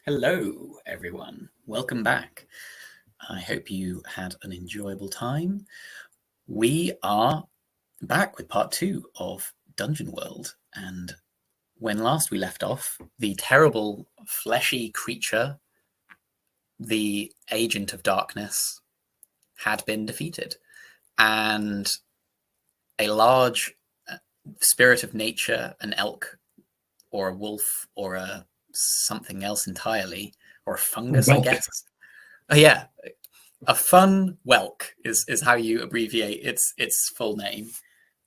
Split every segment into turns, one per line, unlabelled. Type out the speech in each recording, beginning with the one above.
Hello, everyone. Welcome back. I hope you had an enjoyable time. We are back with part 2 of Dungeon World. And when last we left off, the terrible fleshy creature, the Agent of Darkness, had been defeated. And a large spirit of nature, an elk or a wolf or a something else entirely, or a fungus, I guess. Oh yeah, a fun whelk is how you abbreviate its full name.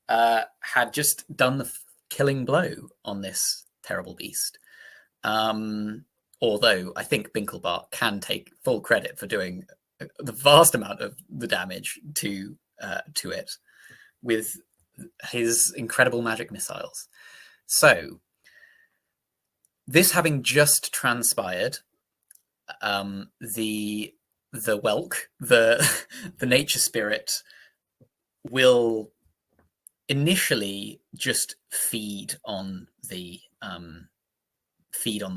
Had just done the killing blow on this terrible beast. Although I think Binklebart can take full credit for doing the vast amount of the damage to it with his incredible magic missiles. So, this having just transpired, the whelk, the nature spirit, will initially just feed on the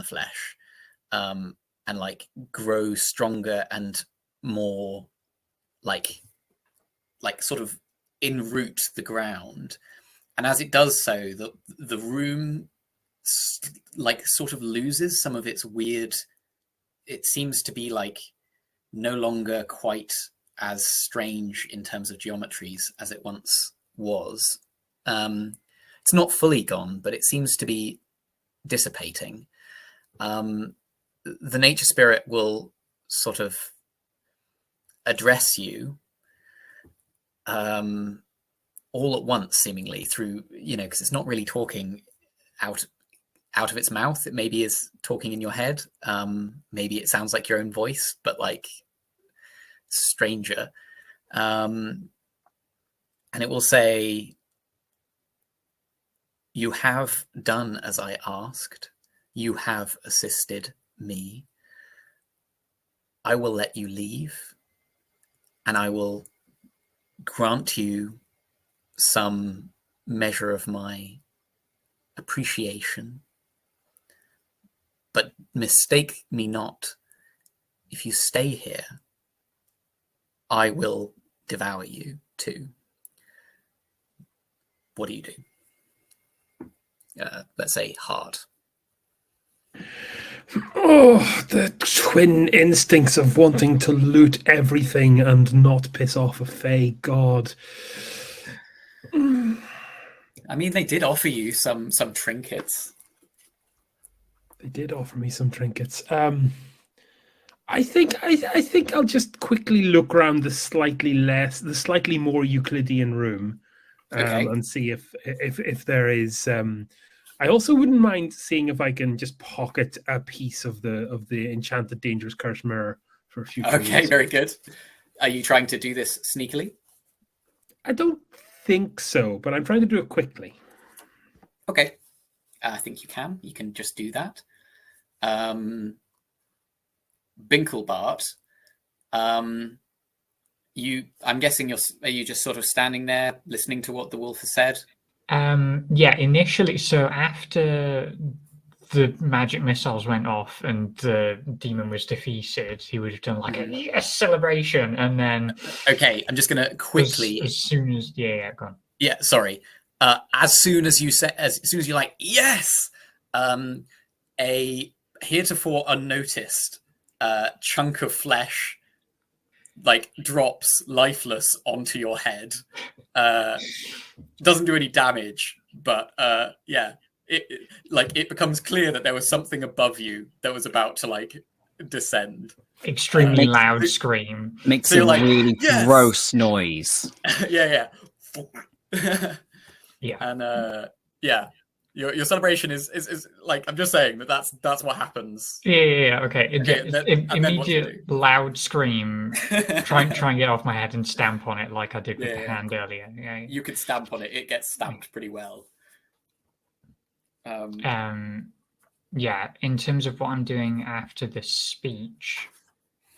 flesh, and like grow stronger and more like sort of enroot the ground. And as it does so, the room like sort of loses some of its weird. It seems to be like no longer quite as strange in terms of geometries as it once was. It's not fully gone, but it seems to be dissipating. The nature spirit will sort of address you all at once, seemingly, through, because it's not really talking out of its mouth. It maybe is talking in your head. Maybe it sounds like your own voice, but like stranger. And it will say, "You have done as I asked. You have assisted me. I will let you leave, and I will grant you some measure of my appreciation. But mistake me not. If you stay here, I will devour you too. What do you do?" Let's say hard.
Oh, the twin instincts of wanting to loot everything and not piss off a Fae god.
I mean, they did offer you some trinkets.
They did offer me some trinkets. I think I'll just quickly look around the slightly more Euclidean room,
Okay.
and see if there is. I also wouldn't mind seeing if I can just pocket a piece of the enchanted dangerous curse mirror for future
Okay,
use.
very good. Are you trying to do this sneakily?
I don't think so, but I'm trying to do it quickly.
Okay. I think you can. You can just do that. Binklebart, I'm guessing are you just sort of standing there listening to what the wolf has said?
Yeah, initially, so after the magic missiles went off and the demon was defeated, he would have done like a yes celebration, and then
Okay, I'm just gonna quickly
as soon as go on.
Yeah, sorry. As soon as you're like, yes, a heretofore unnoticed chunk of flesh like drops lifeless onto your head. Doesn't do any damage, but it becomes clear that there was something above you that was about to like descend.
Extremely loud scream.
Makes
So
a
like,
really
yes!
gross noise.
Yeah.
Yeah.
And your celebration is like, I'm just saying that's what happens.
Yeah. Okay.
Immediate
loud scream. try and get off my head and stamp on it like I did with the hand earlier. Yeah.
You could stamp on it. It gets stamped pretty well.
Yeah. In terms of what I'm doing after the speech,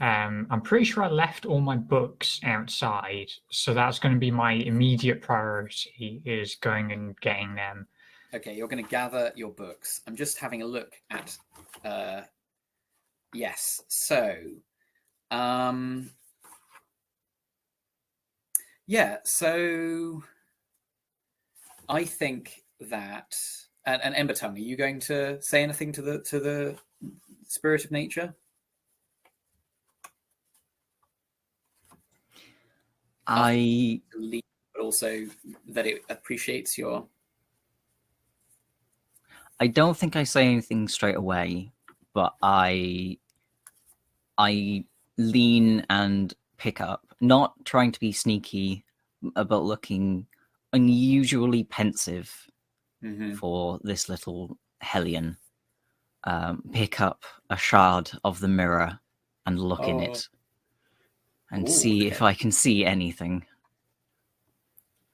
I'm pretty sure I left all my books outside, so that's going to be my immediate priority, is going and getting them.
Okay, you're going to gather your books. I'm just having a look at Yes. So, yeah. So I think that, and Ember Tongue, are you going to say anything to the spirit of nature?
I
But also that it appreciates your.
I don't think I say anything straight away, but I lean and pick up, not trying to be sneaky, but looking unusually pensive for this little hellion. Pick up a shard of the mirror and look in it and see if I can see anything.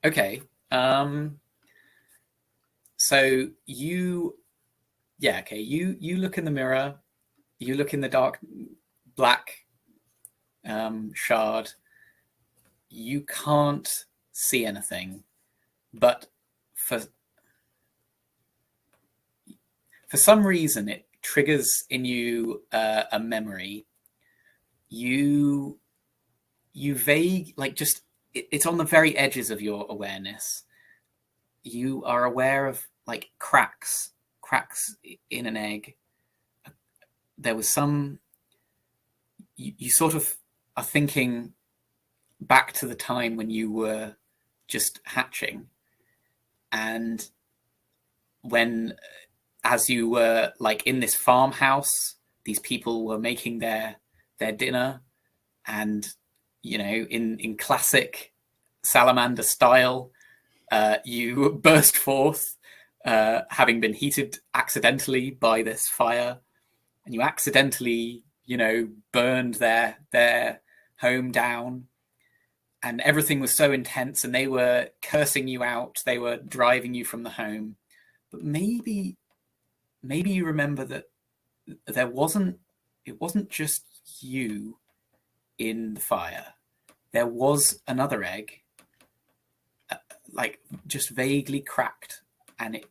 Okay. So you look in the mirror, you look in the dark black shard. You can't see anything, but for some reason it triggers in you a memory. You just it's on the very edges of your awareness. You are aware of like cracks in an egg. There was some. You sort of are thinking back to the time when you were just hatching, and when, as you were like in this farmhouse, these people were making their dinner, and in classic salamander style, you burst forth, having been heated accidentally by this fire, and you accidentally burned their home down, and everything was so intense, and they were cursing you out, they were driving you from the home. But maybe you remember that it wasn't just you in the fire. There was another egg, like just vaguely cracked, and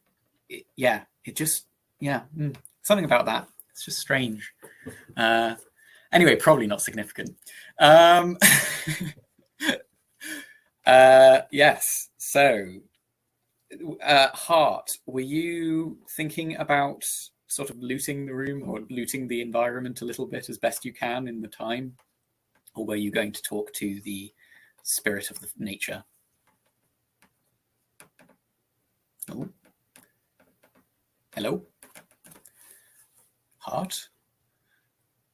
something about that. It's just strange. Anyway, probably not significant. Yes. So, Hart, were you thinking about sort of looting the room or looting the environment a little bit as best you can in the time? Or were you going to talk to the spirit of the nature? Oh. Hello? Hart?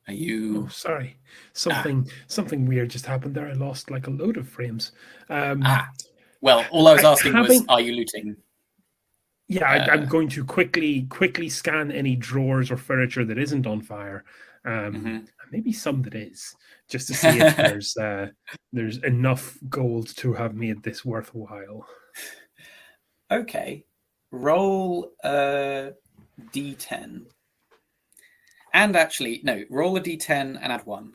Are you...
Oh, sorry. Something weird just happened there. I lost like a load of frames.
Well, all I was asking was, are you looting?
Yeah, I'm going to quickly scan any drawers or furniture that isn't on fire. Maybe some that is, just to see if there's enough gold to have made this worthwhile.
Okay. Roll a d10. And actually, no, roll a d10 and add 1.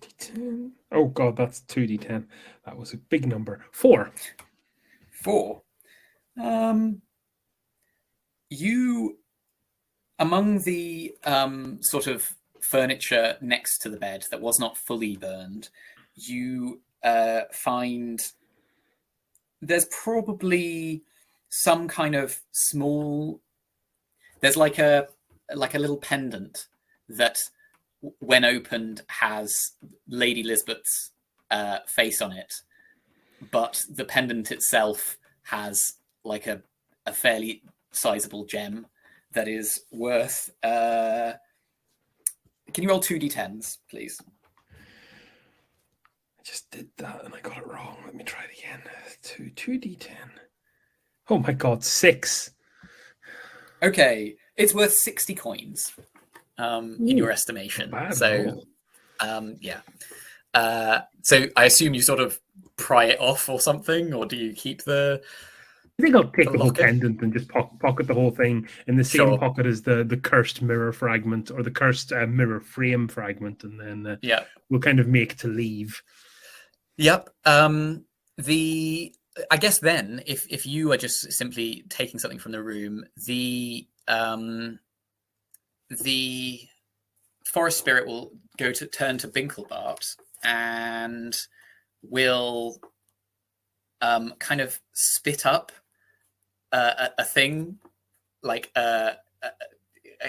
D10. Oh god, that's 2d10. That was a big number. 4.
4. You, among the sort of furniture next to the bed that was not fully burned, you find there's probably some kind of small. There's like a little pendant that, when opened, has Lady Lisbeth's face on it, but the pendant itself has like a fairly sizable gem that is worth. Can you roll 2d10s, please?
I just did that and I got it wrong. Let me try it again. 2d10. Oh my god, 6.
Okay, it's worth 60 coins in your estimation. So, yeah. So I assume you sort of pry it off or something, or do you keep the...
I think I'll take the whole pendant and just pocket the whole thing in the same pocket as the cursed mirror fragment, or the cursed mirror frame fragment, and then we'll kind of make to leave.
Yep. I guess then, if you are just simply taking something from the room, the the forest spirit will turn to Binklebart and will kind of spit up a thing like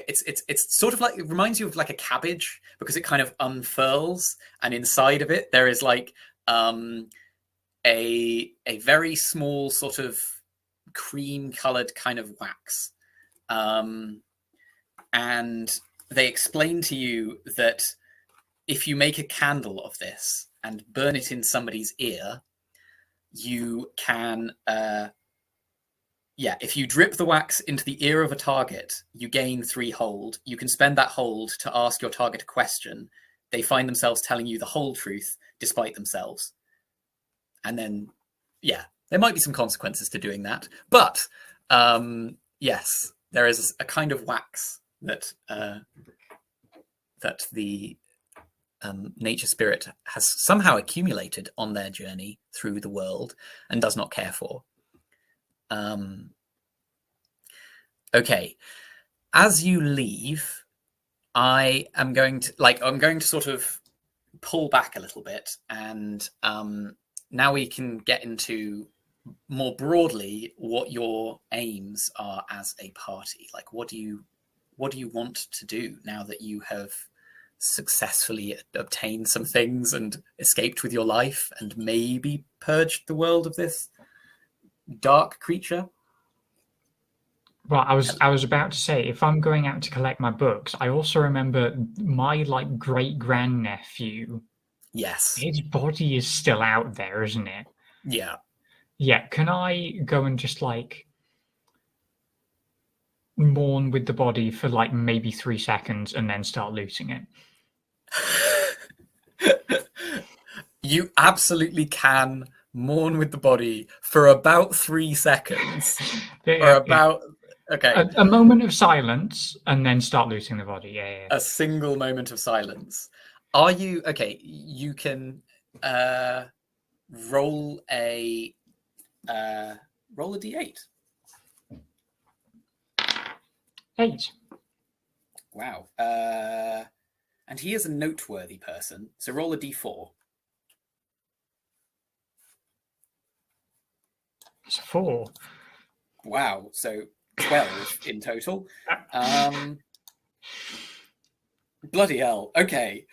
it's sort of like, it reminds you of like a cabbage, because it kind of unfurls, and inside of it there is like a very small sort of cream colored kind of wax, and they explain to you that if you make a candle of this and burn it in somebody's ear, you can if you drip the wax into the ear of a target, you gain 3 hold. You can spend that hold to ask your target a question. They find themselves telling you the whole truth despite themselves. And then, there might be some consequences to doing that. But, yes, there is a kind of wax that the nature spirit has somehow accumulated on their journey through the world and does not care for. Okay, as you leave, I'm going to sort of pull back a little bit, and now we can get into more broadly what your aims are as a party. Like, what do you want to do now that you have successfully obtained some things and escaped with your life and maybe purged the world of this dark creature?
Well, I was about to say, if I'm going out to collect my books, I also remember my like great grandnephew.
Yes.
His body is still out there, isn't it?
Yeah.
Yeah. Can I go and just like mourn with the body for like maybe 3 seconds and then start looting it?
You absolutely can mourn with the body for about 3 seconds. Okay.
A moment of silence and then start looting the body. Yeah.
A single moment of silence. Are you okay? You can roll a d8.
8.
Wow. And he is a noteworthy person, so roll a d4.
It's a 4.
Wow. So 12 in total. Bloody hell. Okay.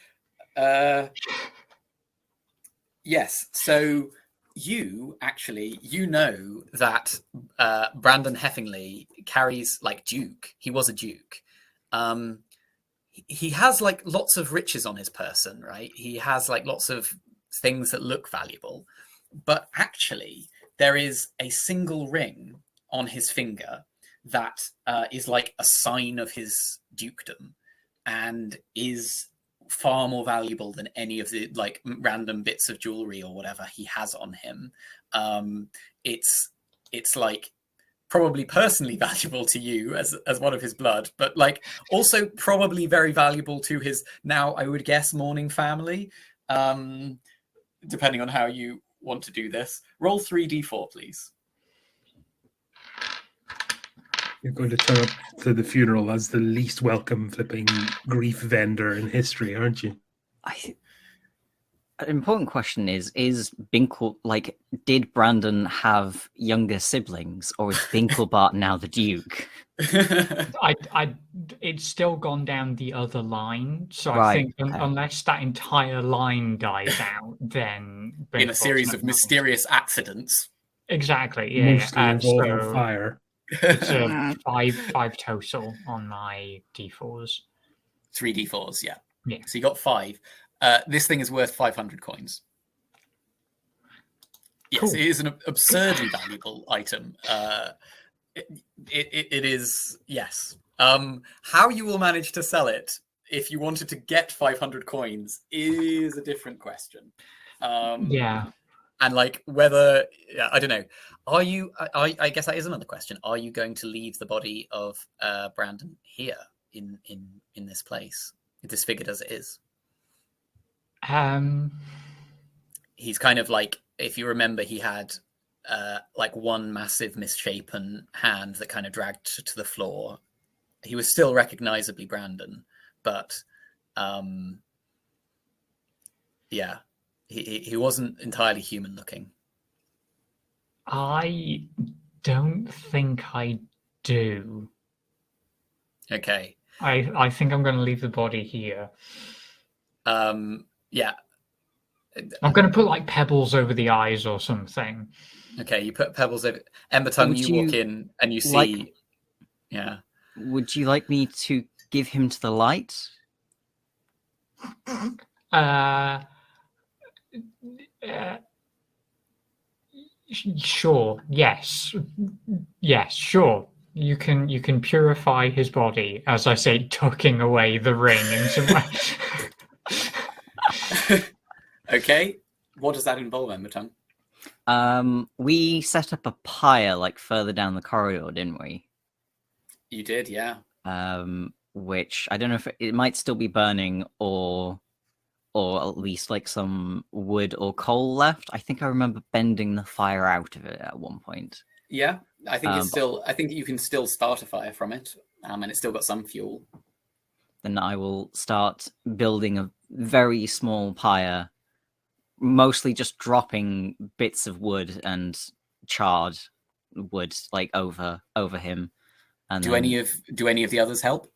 Yes. So you know that Brandon Heffingly carries like Duke. He was a Duke. He has like lots of riches on his person, right? He has like lots of things that look valuable, but actually there is a single ring on his finger that is like a sign of his dukedom and is far more valuable than any of the like random bits of jewelry or whatever he has on him. It's like probably personally valuable to you as one of his blood, but like also probably very valuable to his now, I would guess, mourning family, depending on how you want to do this. Roll 3d4, please.
You're going to turn up to the funeral as the least welcome flipping grief vendor in history, aren't you?
An important question is Binkle, like, did Brandon have younger siblings, or is Binklebart now the Duke?
It's still gone down the other line, so
Right,
I think
okay.
unless that entire line dies out, then
in a series of mysterious accidents.
Exactly, yeah.
Mostly involving fire.
It's a 5 total on my d4s.
3d4s, yeah. So you got 5. This thing is worth 500 coins. Yes, cool. It is an absurdly valuable item. It is, yes. How you will manage to sell it if you wanted to get 500 coins is a different question. And like whether, I don't know, are you, I guess that is another question. Are you going to leave the body of Brandon here in this place, disfigured as it is? He's kind of like, if you remember, he had like one massive misshapen hand that kind of dragged to the floor. he was still recognizably Brandon, but yeah, he wasn't entirely human looking.
I don't think I do.
Okay.
I think I'm going to leave the body here.
Yeah.
I'm going to put like pebbles over the eyes or something.
Okay, you put pebbles over. Ember Tongue, you walk in and you see. Yeah.
Would you like me to give him to the light?
Sure. Yes. Yes. Sure. You can purify his body, as I say, tucking away the ring in some way.
Okay. What does that involve, Ember Tongue?
We set up a pyre like further down the corridor, didn't we?
You did, yeah.
Which I don't know if it might still be burning or at least like some wood or coal left. I think I remember bending the fire out of it at one point.
Yeah, I think it's still. I think you can still start a fire from it, and it's still got some fuel.
Then I will start building a very small pyre, mostly just dropping bits of wood and charred wood like over him. And
do any of the others help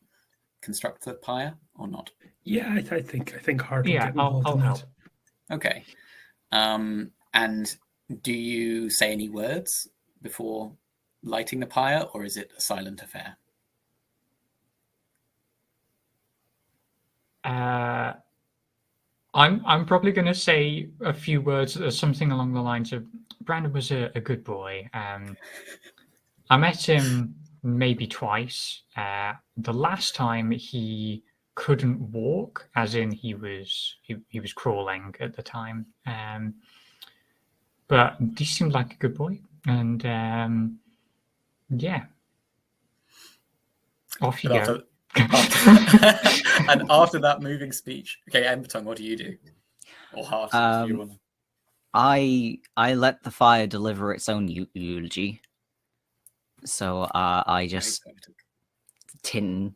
construct the pyre or not?
Yeah, I think Hart will
Yeah,
get involved
I'll
in
help.
that.
Okay. And do you say any words before lighting the pyre, or is it a silent affair?
I'm probably going to say a few words, something along the lines of, Brandon was a good boy. I met him maybe twice. The last time he couldn't walk, as in he was crawling at the time. But he seemed like a good boy, and yeah, off you go.
And after that moving speech, okay, Ember Tongue, what do you do? Or Hart, if you want to.
I let the fire deliver its own eulogy. So I just flint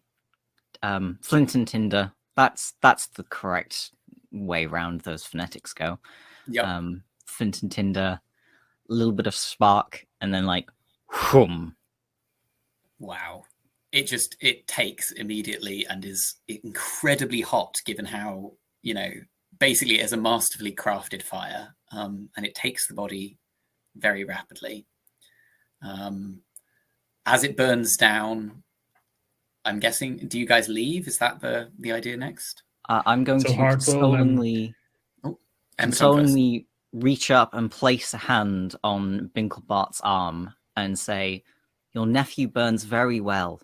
and tinder. That's the correct way round those phonetics go.
Yep.
Flint and tinder, a little bit of spark, and then like, whoom.
Wow. It takes immediately and is incredibly hot, given how, basically as a masterfully crafted fire, and it takes the body very rapidly. As it burns down, I'm guessing, do you guys leave? Is that the idea next?
I'm going to consolingly reach up and place a hand on Binklebart's arm and say, "Your nephew burns very well."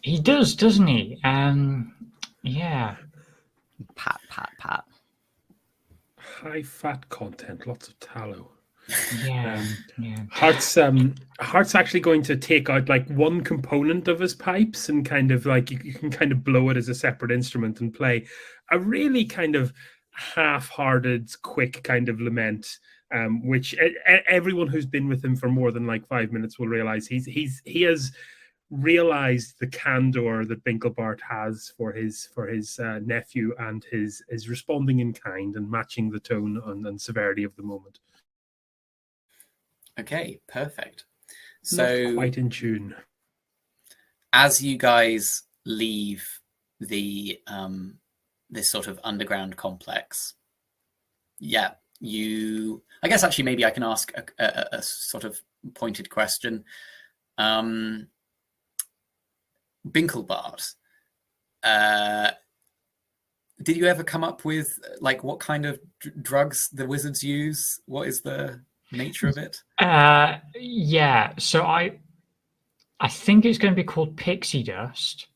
He does, doesn't he? Yeah.
Pat, pat, pat.
High fat content, lots of tallow.
Yeah.
Hart's actually going to take out like one component of his pipes and kind of like you can kind of blow it as a separate instrument and play a really kind of half-hearted, quick kind of lament, which everyone who's been with him for more than like 5 minutes will realize he has realized the candor that Binklebart has for his nephew, and is responding in kind and matching the tone and severity of the moment.
Okay, perfect. So
not quite in tune.
As you guys leave the this sort of underground complex, I guess actually maybe I can ask a sort of pointed question. Binklebart, did you ever come up with like what kind of drugs the wizards use? What is the nature of it?
Yeah, so I think it's going to be called pixie dust,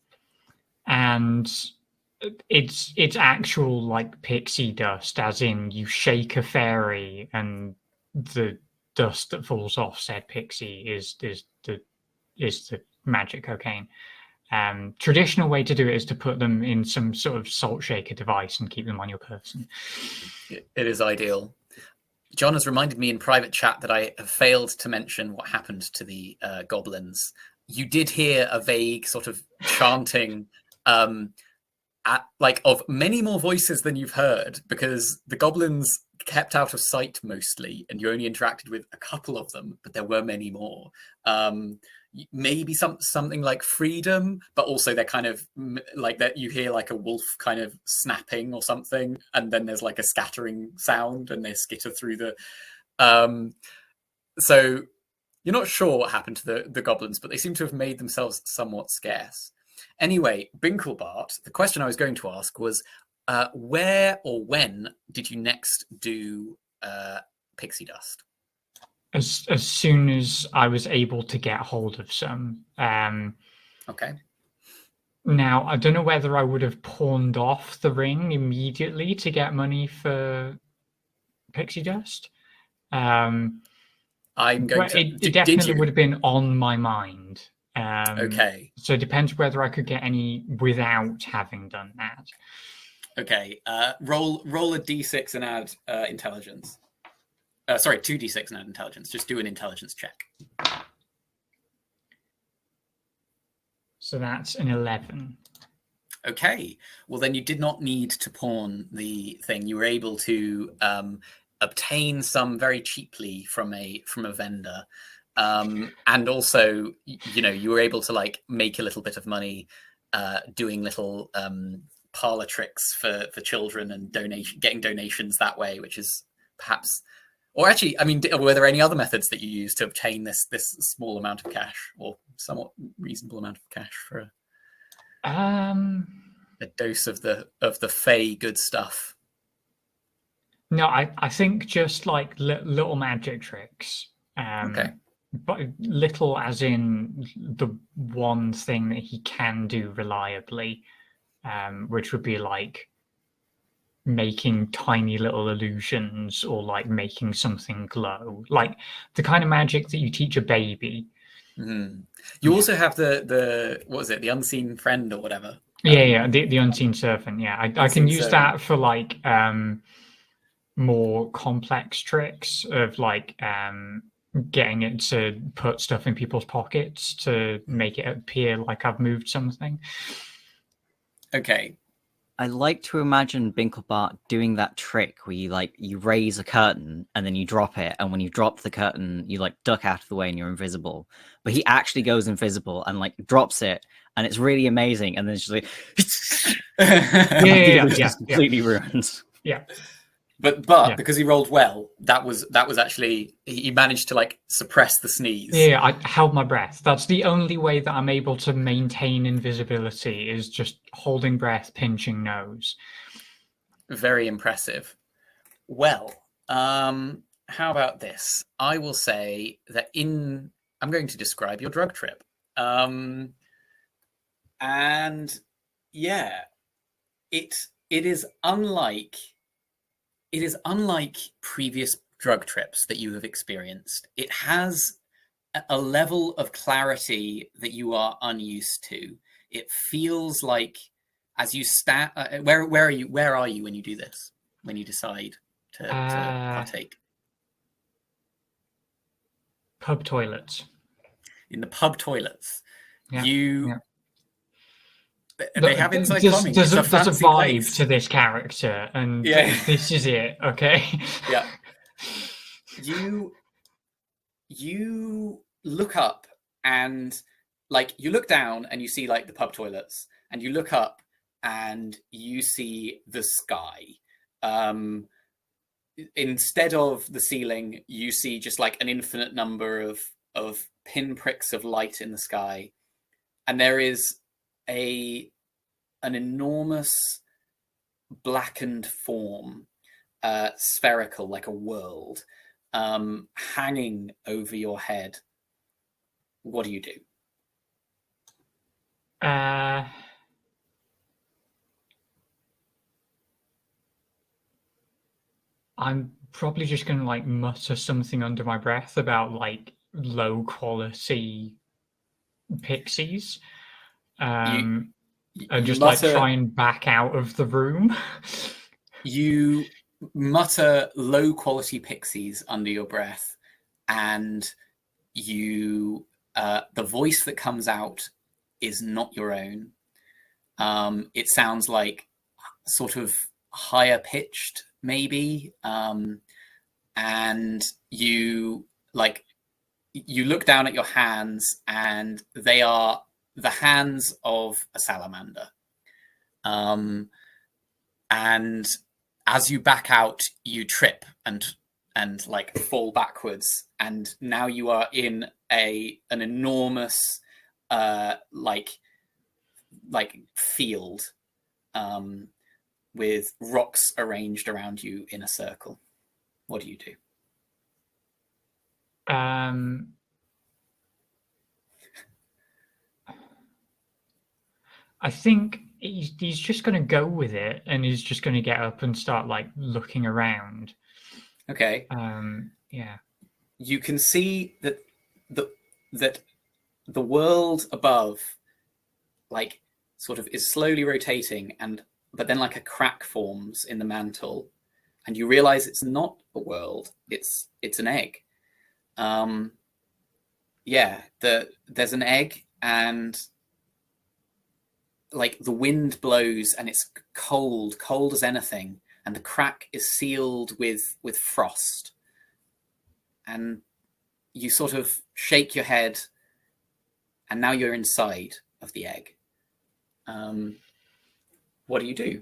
and it's actual like pixie dust, as in you shake a fairy and the dust that falls off said pixie is the magic cocaine. Traditional way to do it is to put them in some sort of salt shaker device and keep them on your person.
It is ideal. John has reminded me in private chat that I have failed to mention what happened to the goblins you did hear a vague sort of chanting of many more voices than you've heard, because the goblins kept out of sight mostly, and you only interacted with a couple of them, but there were many more. Maybe something like freedom, but also they're kind of like that. You hear like a wolf kind of snapping or something, and then there's like a scattering sound, and they skitter through the. So you're not sure what happened to the goblins, but they seem to have made themselves somewhat scarce. Anyway, Binklebart, the question I was going to ask was, where or when did you next do pixie dust?
As soon as I was able to get hold of some.
Okay.
Now, I don't know whether I would have pawned off the ring immediately to get money for pixie dust.
I'm going to.
It definitely would have been on my mind.
Okay.
So it depends whether I could get any without having done that.
Okay. Roll a d6 and add intelligence. Sorry, 2d6 and add intelligence. Just do an intelligence check.
So that's an 11.
Okay. Well, then you did not need to pawn the thing. You were able to obtain some very cheaply from a vendor. And also, you were able to like make a little bit of money doing little parlor tricks for children and getting donations that way, which is perhaps, or actually, I mean, were there any other methods that you used to obtain this small amount of cash, or somewhat reasonable amount of cash for a dose of the fey good stuff?
No, I think just like little magic tricks.
Okay.
But little as in the one thing that he can do reliably, which would be like making tiny little illusions or like making something glow, like the kind of magic that you teach a baby.
Mm-hmm. You also have the what was it, the unseen friend or whatever?
The unseen servant. Yeah, I can use that for like more complex tricks of like getting it to put stuff in people's pockets to make it appear like I've moved something.
Okay.
I like to imagine Binklebart doing that trick where you raise a curtain and then you drop it, and when you drop the curtain, you like duck out of the way and you're invisible. But he actually goes invisible and like drops it, and it's really amazing. And then it's just like just completely ruins.
Yeah.
But because he rolled well, that was actually, he managed to like suppress the sneeze.
Yeah, I held my breath. That's the only way that I'm able to maintain invisibility, is just holding breath, pinching nose.
Very impressive. Well, how about this? I will say that I'm going to describe your drug trip. And yeah, it is unlike previous drug trips that you have experienced. It has a level of clarity that you are unused to. It feels like as you stand. Where are you when you do this? When you decide to partake?
Pub toilets.
In the pub toilets,
yeah.
They have inside plumbing.
There's a vibe
place
to this character, and this is it. Okay.
Yeah. You look up and like you look down and you see like the pub toilets, and you look up and you see the sky. Instead of the ceiling, you see just like an infinite number of pinpricks of light in the sky, and there is an enormous blackened form, spherical like a world, hanging over your head. What do you do?
I'm probably just going to like mutter something under my breath about like low quality pixies. And just mutter, like try and back out of the room.
You mutter low quality pixies under your breath, and you the voice that comes out is not your own. It sounds like sort of higher pitched, maybe. And you look down at your hands, and they are the hands of a salamander. And as you back out, you trip and like fall backwards, and now you are in an enormous like field with rocks arranged around you in a circle. What do you do?
I think he's just going to go with it, and he's just going to get up and start like looking around.
Okay.
Yeah.
You can see that the world above, like, sort of is slowly rotating, but then like a crack forms in the mantle, and you realize it's not a world; it's an egg. There's an egg, and like the wind blows, and it's cold as anything, and the crack is sealed with frost. And you sort of shake your head, and now you're inside of the egg. What do you do?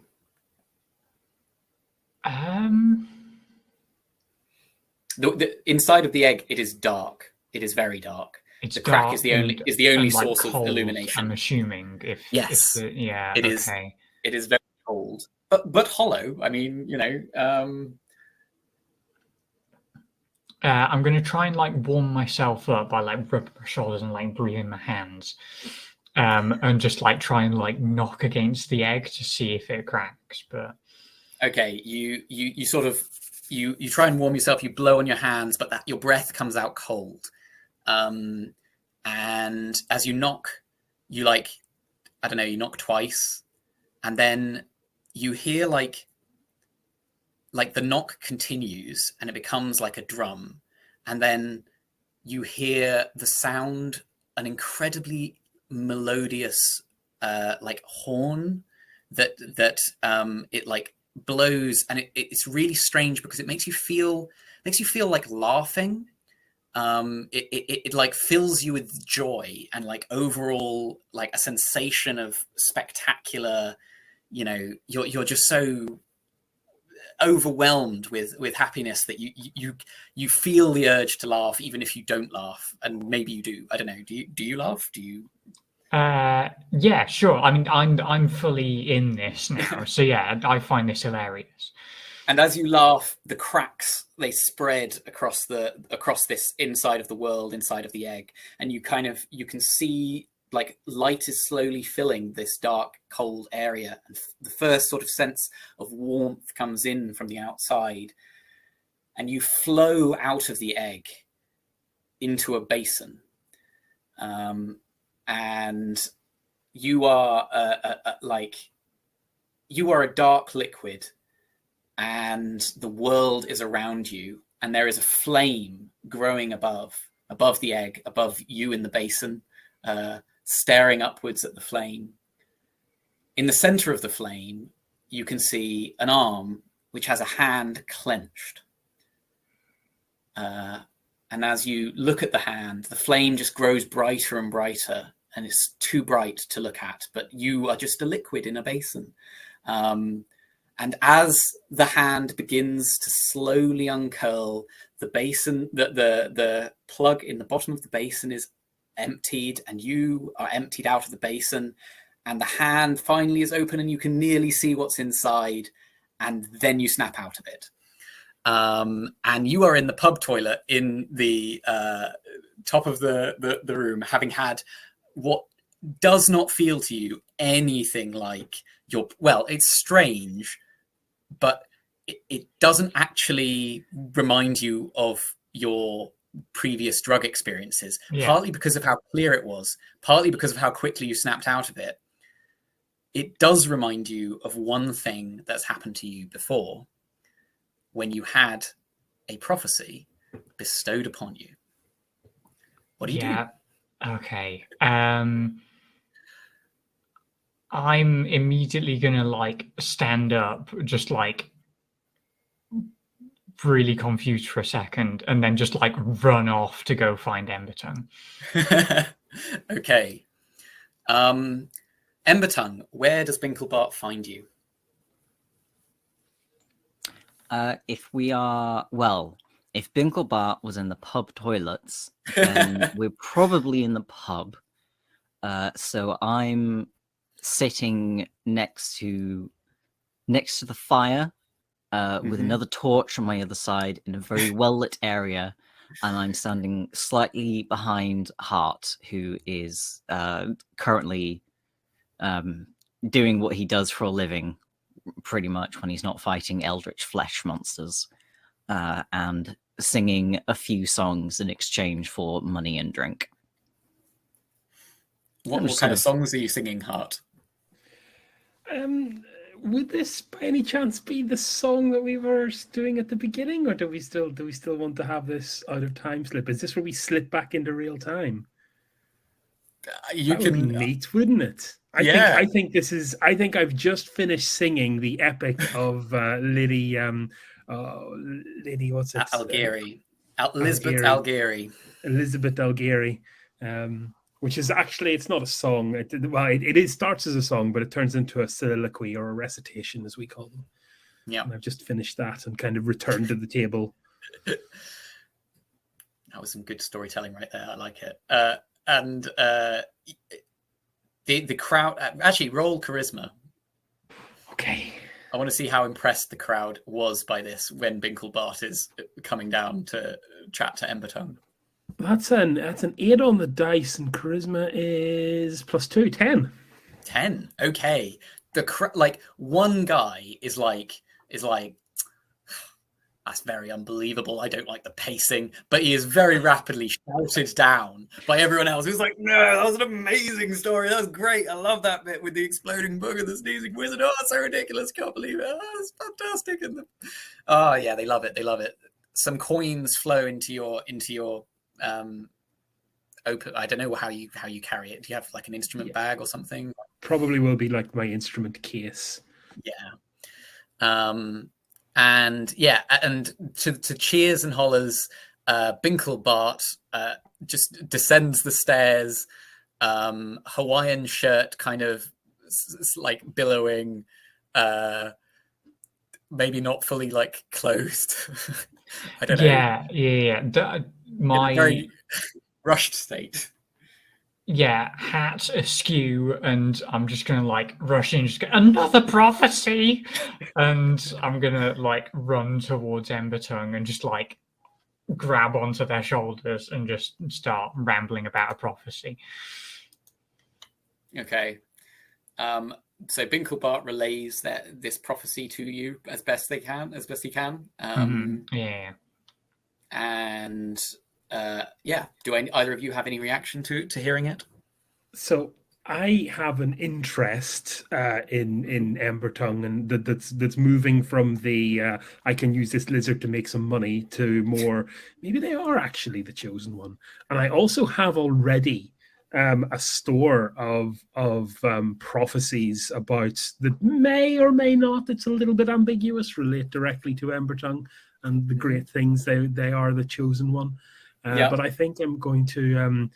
The inside of the egg, it is dark. It is very dark. The crack is the only source of illumination.
I'm assuming it is.
It is very cold, but hollow. I mean, you know.
I'm going to try and like warm myself up by like rubbing my shoulders and like breathing my hands, and just like try and like knock against the egg to see if it cracks. But
okay, you sort of you try and warm yourself. You blow on your hands, but your breath comes out cold. And as you knock, you you knock twice, and then you hear like the knock continues, and it becomes like a drum, and then you hear the sound, an incredibly melodious like horn that it like blows, and it's really strange because it makes you feel like laughing. It like fills you with joy and like overall like a sensation of spectacular, you know, you're just so overwhelmed with happiness that you feel the urge to laugh even if you don't laugh, and maybe you do. I don't know. Do you laugh? Do you?
Yeah, sure. I mean, I'm fully in this now, so yeah, I find this hilarious.
And as you laugh, the cracks, they spread across this inside of the world, inside of the egg, and you can see like light is slowly filling this dark, cold area, and the first sort of sense of warmth comes in from the outside, and you flow out of the egg into a basin, and you are a dark liquid, and the world is around you, and there is a flame growing above the egg, above you in the basin, staring upwards at the flame. In the center of the flame, you can see an arm which has a hand clenched. And as you look at the hand, the flame just grows brighter and brighter, and it's too bright to look at, but you are just a liquid in a basin. And as the hand begins to slowly uncurl, the basin, the plug in the bottom of the basin is emptied, and you are emptied out of the basin, and the hand finally is open, and you can nearly see what's inside, and then you snap out of it. And you are in the pub toilet in the top of the room, having had what does not feel to you anything like it's strange, but it doesn't actually remind you of your previous drug experiences, partly because of how clear it was, partly because of how quickly you snapped out of it. It does remind you of one thing that's happened to you before, when you had a prophecy bestowed upon you. What do you do?
Okay. I'm immediately gonna like stand up, just like really confused for a second, and then just like run off to go find Embertongue.
Okay. Embertongue, where does Binklebart find you?
If Binklebart was in the pub toilets, then we're probably in the pub. So I'm sitting next to the fire with another torch on my other side in a very well lit area, and I'm standing slightly behind Hart, who is currently doing what he does for a living, pretty much when he's not fighting eldritch flesh monsters, and singing a few songs in exchange for money and drink.
What kind of songs are you singing, Hart?
Would this by any chance be the song that we were doing at the beginning, or do we still want to have this out of time slip? Is this where we slip back into real time? That would be neat, wouldn't it? I think I've just finished singing the epic of Lady what's it?
Elizabeth Algieri.
Elizabeth Algieri. Which is actually, it's not a song. It starts as a song, but it turns into a soliloquy or a recitation, as we call them.
Yeah.
And I've just finished that and kind of returned to the table.
That was some good storytelling right there. I like it. The crowd, actually, roll charisma.
Okay.
I want to see how impressed the crowd was by this when Binklebart is coming down to chat to Embertongue.
That's an 8 on the dice, and charisma is +2, 10.
10. Okay. Like one guy is like, that's very unbelievable. I don't like the pacing, but he is very rapidly shouted down by everyone else who's like, no, that was an amazing story. That was great. I love that bit with the exploding bug and the sneezing wizard. Oh, it's so ridiculous. Can't believe it. Oh, it's fantastic. Oh yeah, they love it. They love it. Some coins flow into your open. I don't know how you carry it. Do you have like an instrument bag or something?
Probably will be like my instrument case.
Yeah. And to cheers and hollers, Binklebart just descends the stairs, Hawaiian shirt kind of like billowing, maybe not fully like closed. I don't know.
Yeah. My
in a very rushed state.
Yeah, hat askew, and I'm just gonna like rush in, just go, another prophecy, and I'm gonna like run towards Embertongue and just like grab onto their shoulders and just start rambling about a prophecy.
Okay. So Binklebart relays this prophecy to you as best he can.
Yeah.
And do either of you have any reaction to hearing it?
So I have an interest in Embertongue, and that's moving from the I can use this lizard to make some money to more maybe they are actually the chosen one. And I also have already a store of prophecies about that may or may not, it's a little bit ambiguous, relate directly to Embertongue and the great things they are the chosen one. But I think I'm going to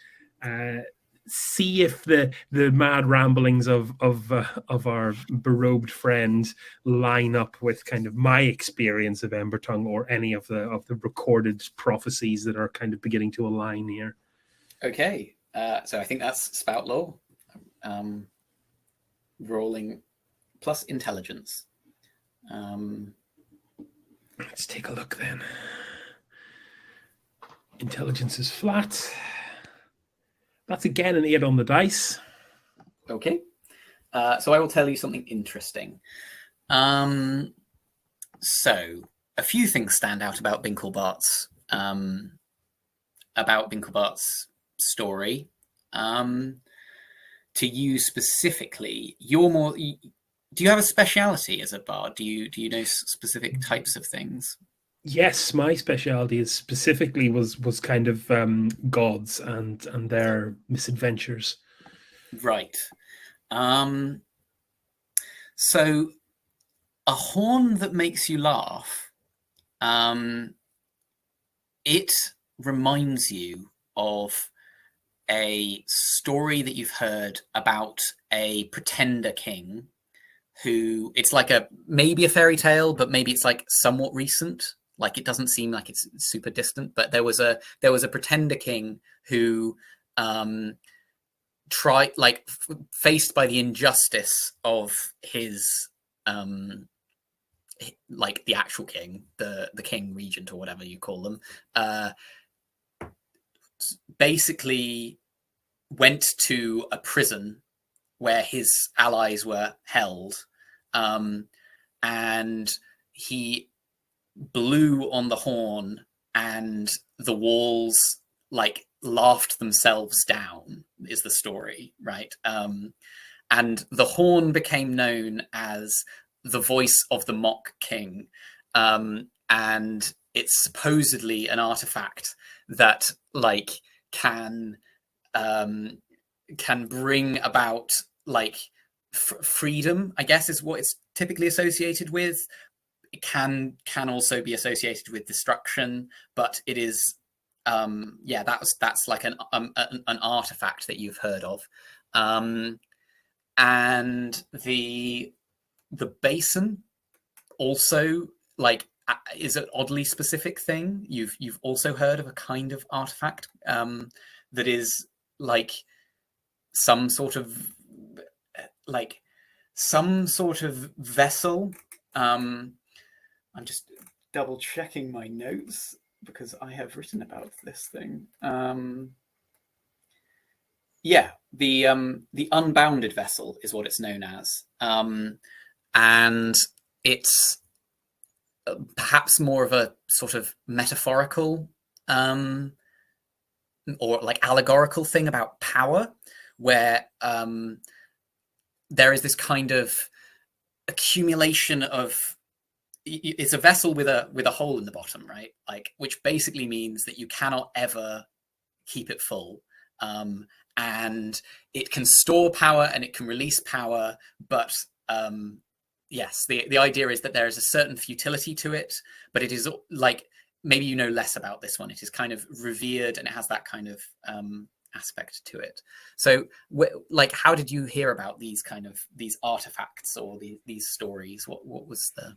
see if the mad ramblings of our berobed friend line up with kind of my experience of Embertongue or any of the recorded prophecies that are kind of beginning to align here.
Okay, so I think that's spout law. Rolling plus intelligence.
Let's take a look then. Intelligence is flat. That's again an 8 on the dice.
Okay. So I will tell you something interesting. So a few things stand out about Binklebart's story. To you specifically, you're more. Do you have a speciality as a bard? Do you know specific types of things?
Yes, my specialty is specifically was kind of gods and their misadventures.
Right. So a horn that makes you laugh, it reminds you of a story that you've heard about a pretender king who, it's like maybe a fairy tale, but maybe it's like somewhat recent. Like, it doesn't seem like it's super distant, but there was a pretender king who faced by the injustice of his like the actual king, the king regent, or whatever you call them, basically went to a prison where his allies were held, and he blew on the horn, and the walls like laughed themselves down, is the story, right? And the horn became known as the voice of the mock king, and it's supposedly an artifact that like can bring about like freedom, I guess, is what it's typically associated with. It can also be associated with destruction, but it is that's like an artifact that you've heard of. And the basin also like is an oddly specific thing. You've also heard of a kind of artifact that is like some sort of vessel. I'm just double checking my notes because I have written about this thing. The unbounded vessel is what it's known as, and it's perhaps more of a sort of metaphorical or like allegorical thing about power, where there is this kind of accumulation of, it's a vessel with a hole in the bottom, right? Like, which basically means that you cannot ever keep it full. And it can store power and it can release power, but yes, the idea is that there is a certain futility to it, but it is like, maybe you know less about this one. It is kind of revered and it has that kind of aspect to it. So like, how did you hear about these artifacts or these stories? What was the...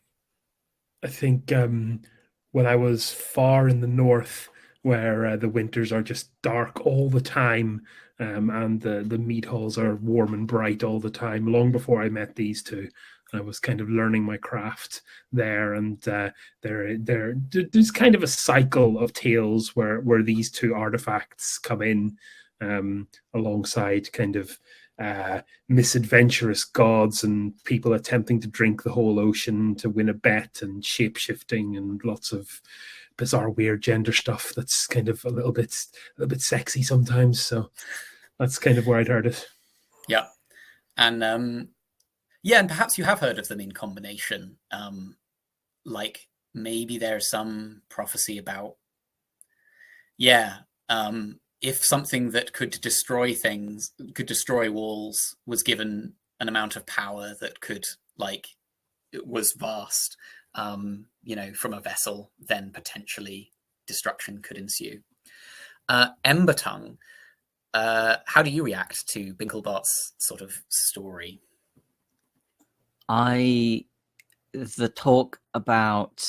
I think when I was far in the north, where the winters are just dark all the time, and the mead halls are warm and bright all the time, long before I met these two, I was kind of learning my craft there, and there's kind of a cycle of tales where these two artifacts come in alongside kind of misadventurous gods and people attempting to drink the whole ocean to win a bet, and shape-shifting and lots of bizarre, weird gender stuff that's kind of a little bit sexy sometimes. So that's kind of where I'd heard it.
Yeah. And and perhaps you have heard of them in combination. Like, maybe there's some prophecy about if something that could destroy walls, was given an amount of power that could, like, it was vast, from a vessel, then potentially destruction could ensue. Ember Tongue, how do you react to Binklebart's sort of story?
The talk about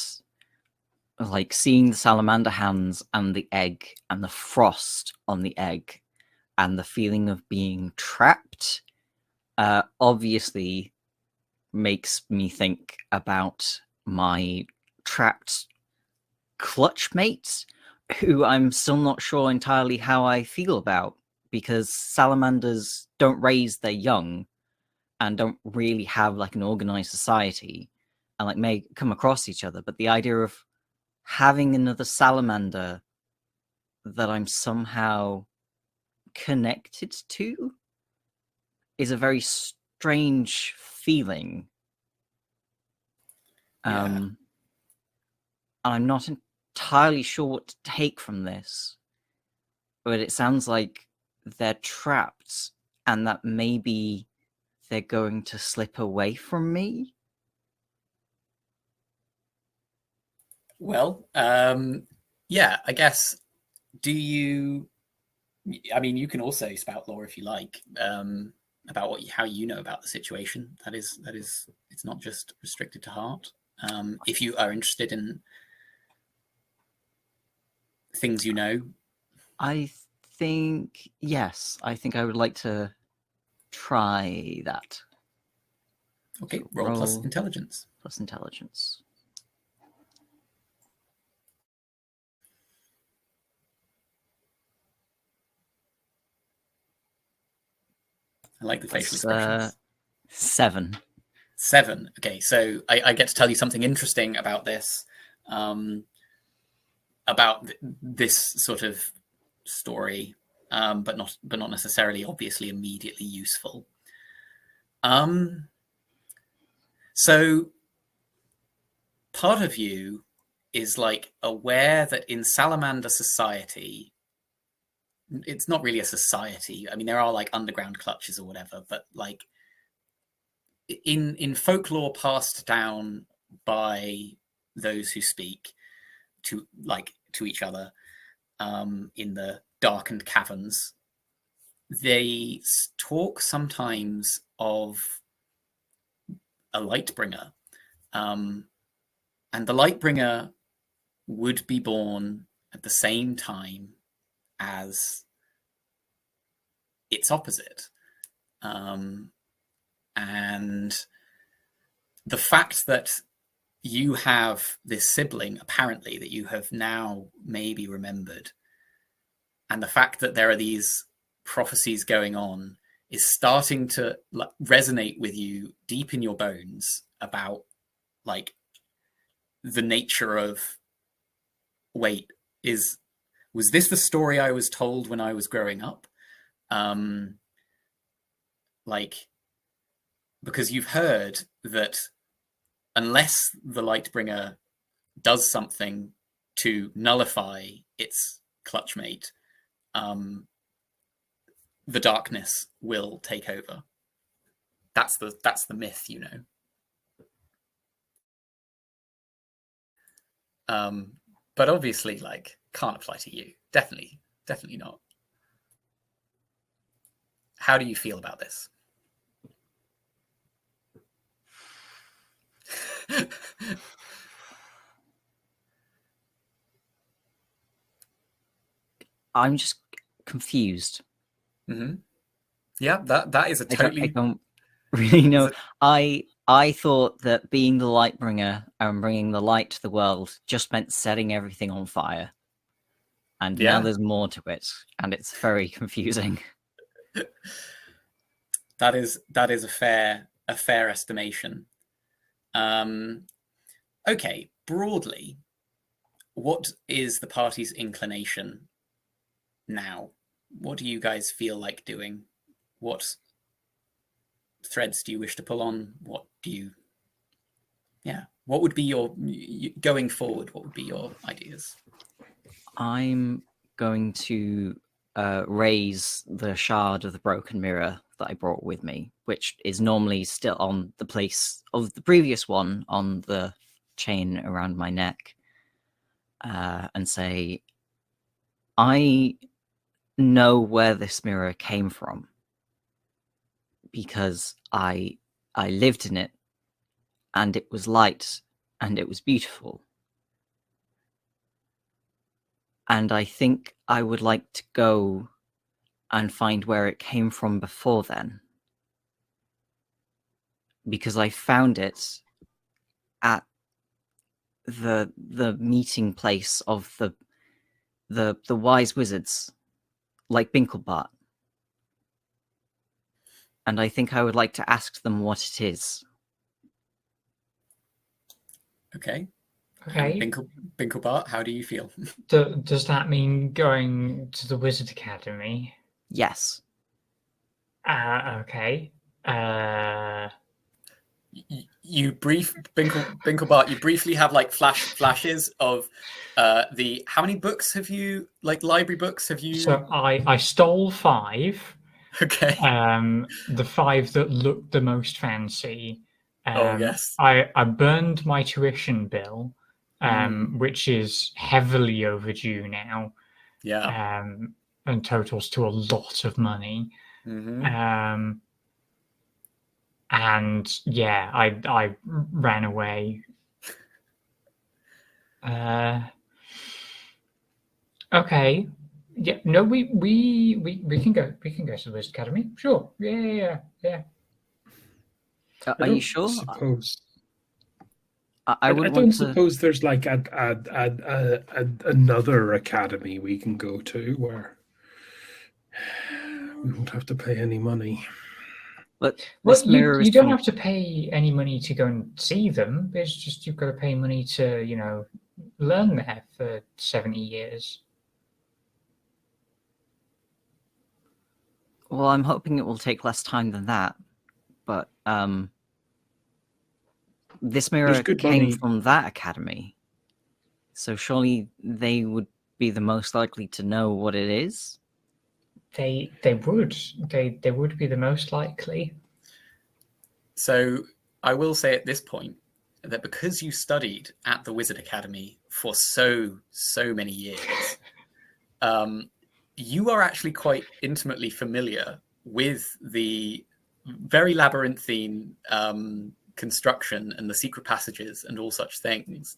like seeing the salamander hands and the egg and the frost on the egg and the feeling of being trapped obviously makes me think about my trapped clutch mates, who I'm still not sure entirely how I feel about, because salamanders don't raise their young and don't really have like an organized society, and like may come across each other, but the idea of having another salamander that I'm somehow connected to is a very strange feeling. I'm not entirely sure what to take from this, but it sounds like they're trapped and that maybe they're going to slip away from me.
Well, yeah, I guess. Do you? I mean, you can also spout lore if you like about how you know about the situation. That is, it's not just restricted to heart. If you are interested in things you know,
I think yes. I think I would like to try that.
okay.
So
Roll plus intelligence.
Plus intelligence.
I like the facial expressions.
7.
7. Okay, so I get to tell you something interesting about this, about this sort of story, but not necessarily, obviously, immediately useful. So part of you is like aware that in salamander society, it's not really a society. I mean, there are like underground clutches or whatever, but like in folklore passed down by those who speak to each other in the darkened caverns, they talk sometimes of a lightbringer, and the lightbringer would be born at the same time as its opposite. And the fact that you have this sibling, apparently, that you have now maybe remembered, and the fact that there are these prophecies going on is starting to resonate with you deep in your bones about like the nature of, wait, was this the story I was told when I was growing up? Because you've heard that unless the Lightbringer does something to nullify its clutchmate, the darkness will take over. That's the myth, you know. But obviously, like, can't apply to you. Definitely not. How do you feel about this?
I'm just confused.
Mm-hmm. Yeah, that is a totally.
I don't really know. I thought that being the Lightbringer and bringing the light to the world just meant setting everything on fire, and now there's more to it, and it's very confusing.
That is a fair estimation. Okay, broadly, what is the party's inclination now? What do you guys feel like doing? What threads do you wish to pull on? What would be your, going forward, what would be your ideas?
I'm going to raise the shard of the broken mirror that I brought with me, which is normally still on the place of the previous one on the chain around my neck, and say, I know where this mirror came from because I lived in it, and it was light and it was beautiful. And I think I would like to go and find where it came from before then, because I found it at the meeting place of the wise wizards, like Binklebart. And I think I would like to ask them what it is.
Okay.
Okay.
Binklebart, how do you feel?
Does that mean going to the Wizard Academy?
Yes.
Okay.
you Binklebart, you briefly have like flashes of the how many books have you, like library books have you?
So I stole 5.
Okay.
The 5 that looked the most fancy.
Oh yes.
I burned my tuition bill, which is heavily overdue now.
Yeah.
And totals to a lot of money.
Mm-hmm.
And yeah, I ran away. Okay. Yeah. No, we can go. We can go to the Wizard Academy. Sure. Yeah.
Are you sure?
Suppose.
I
don't suppose there's like another academy we can go to where we won't have to pay any money.
But
you don't have to pay any money to go and see them. It's just you've got to pay money to, learn there for 70 years.
Well, I'm hoping it will take less time than that. But this mirror came from that academy. So surely they would be the most likely to know what it is?
They would be the most likely.
So I will say at this point that because you studied at the Wizard Academy for so many years, you are actually quite intimately familiar with the very labyrinthine construction and the secret passages and all such things.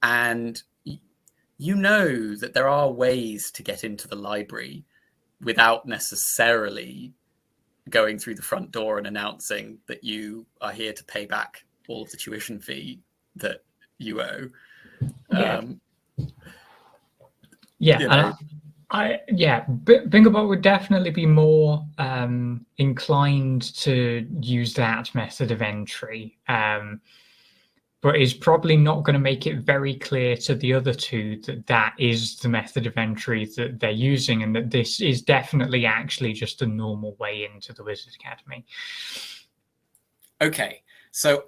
And you know that there are ways to get into the library without necessarily going through the front door and announcing that you are here to pay back all of the tuition fee that you owe.
Binglebot would definitely be more inclined to use that method of entry, but is probably not going to make it very clear to the other two that is the method of entry that they're using, and that this is definitely actually just a normal way into the Wizard Academy.
Okay, so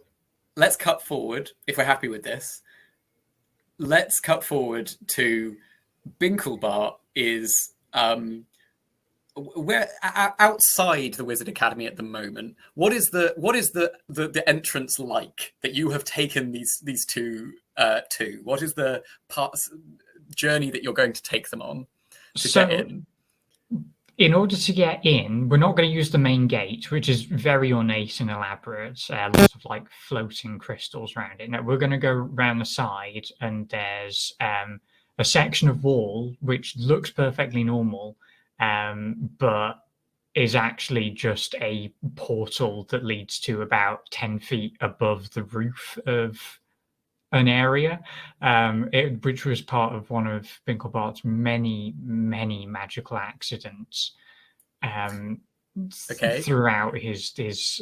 let's cut forward, if we're happy with this. Let's cut forward to Binklebart is we're outside the Wizard Academy at the moment. What is the entrance like that you have taken these two to? What is the journey that you're going to take them on to get in?
In order to get in, we're not going to use the main gate, which is very ornate and elaborate. Lots of like floating crystals around it. No, we're going to go around the side, and there's a section of wall which looks perfectly normal, but is actually just a portal that leads to about 10 feet above the roof of an area, which was part of one of Binklebart's many magical accidents throughout his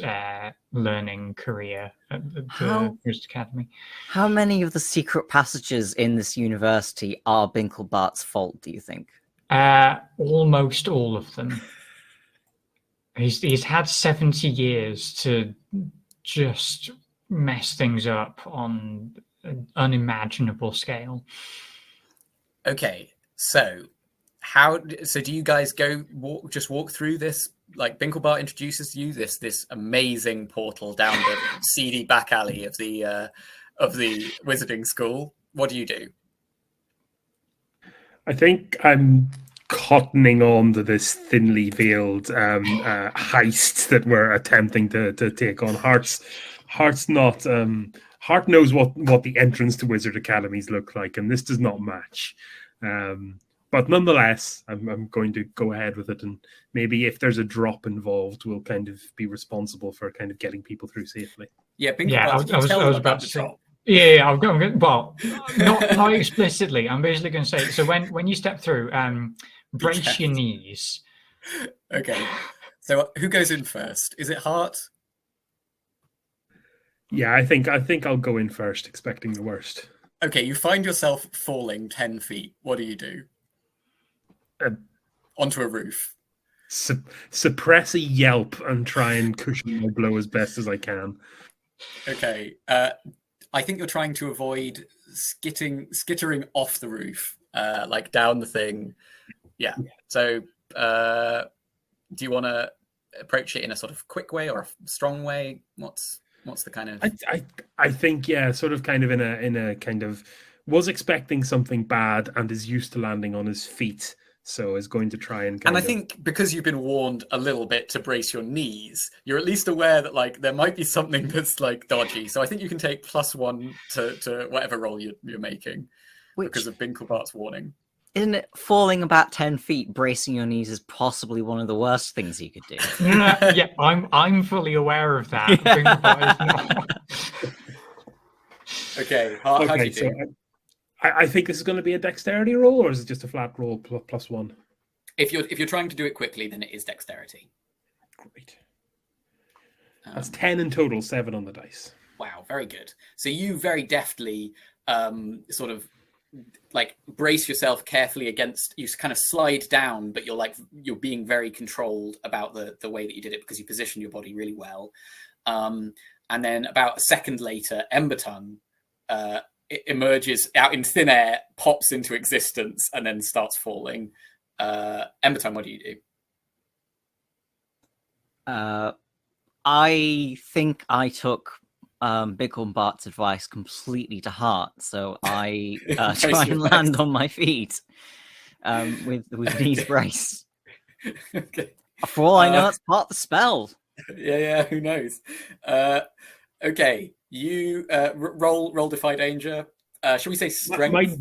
learning career at the Wizard Academy.
How many of the secret passages in this university are Binklebart's fault, do you think?
Almost all of them. He's had 70 years to just mess things up on an unimaginable scale.
Okay, so do you guys walk through this? Like Binklebart introduces you this amazing portal down the seedy back alley of the wizarding school. What do you do?
I think I'm cottoning on to this thinly veiled heist that we're attempting to take on. Hart knows what the entrance to Wizard Academies look like, and this does not match. But nonetheless, I'm going to go ahead with it, and maybe if there's a drop involved, we'll kind of be responsible for kind of getting people through safely.
Yeah, I was about to say.
Yeah, I'm going. Well, not explicitly. I'm basically going to say. So when you step through, brace your knees.
Okay. So who goes in first? Is it Hart?
Yeah, I think I'll go in first, expecting the worst.
Okay, you find yourself falling 10 feet. What do you do? Onto a roof.
Suppress a yelp and try and cushion my blow as best as I can.
Okay. I think you're trying to avoid skittering off the roof, like down the thing. Yeah. So, do you want to approach it in a sort of quick way or a strong way? What's the kind of?
I think sort of kind of in a kind of was expecting something bad and is used to landing on his feet, so is going to try and
I think because you've been warned a little bit to brace your knees, you're at least aware that like there might be something that's like dodgy. So I think you can take +1 to whatever roll you're making because of Binklebart's warning.
Isn't it falling about 10 feet, bracing your knees is possibly one of the worst things you could do?
Yeah, I'm fully aware of that.
Okay, how do you do?
So I think this is going to be a dexterity roll, or is it just a flat roll +1?
If you're trying to do it quickly, then it is dexterity.
Great. That's 10 in total, 7 on the dice.
Wow, very good. So you very deftly sort of like brace yourself carefully against, you kind of slide down, but you're being very controlled about the way that you did it because you positioned your body really well. And then about a second later, Embertongue it emerges out in thin air, pops into existence, and then starts falling. Embertongue, what do you do?
I think I took Bicklebart's advice completely to heart, so I try and land on my feet with knees braced.
Okay.
For all I know, that's part of the spell.
Yeah, who knows? Okay, you roll defy danger. Shall we say strength?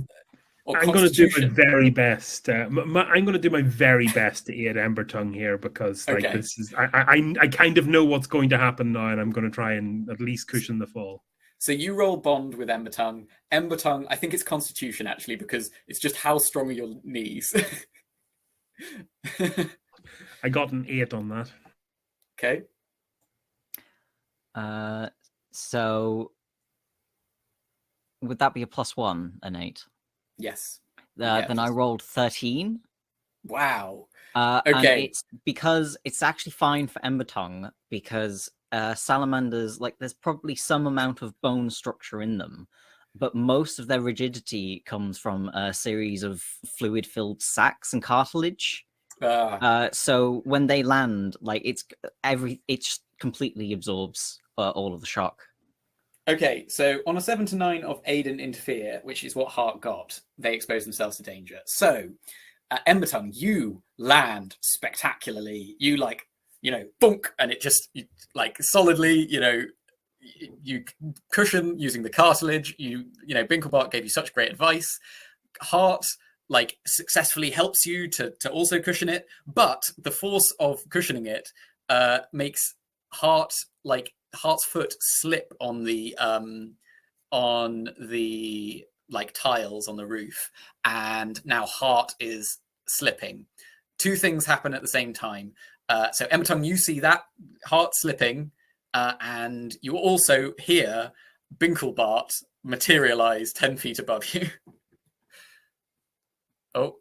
I'm going to do my very best. I'm going to do my very best to aid Embertongue here because this is I kind of know what's going to happen now, and I'm going to try and at least cushion the fall.
So you roll bond with Embertongue. Embertongue, I think it's Constitution actually because it's just how strong are your knees.
I got an 8 on that.
Okay.
So would that be a +1, an 8?
Yes.
Then I rolled 13.
Wow.
Okay. And it's because it's actually fine for Embertongue because salamanders, like, there's probably some amount of bone structure in them, but most of their rigidity comes from a series of fluid-filled sacs and cartilage. So when they land, like, it completely absorbs all of the shock.
Okay, so on a 7 to 9 of aid and interfere, which is what Hart got, they expose themselves to danger. So, Embertongue, you land spectacularly. You bonk, and it just solidly, you cushion using the cartilage. Binklebart gave you such great advice. Hart successfully helps you to also cushion it, but the force of cushioning it makes Hart's foot slip on the tiles on the roof, and now Hart is slipping. Two things happen at the same time. So Embertongue, you see that Hart slipping, and you also hear Binklebart materialize 10 feet above you.
What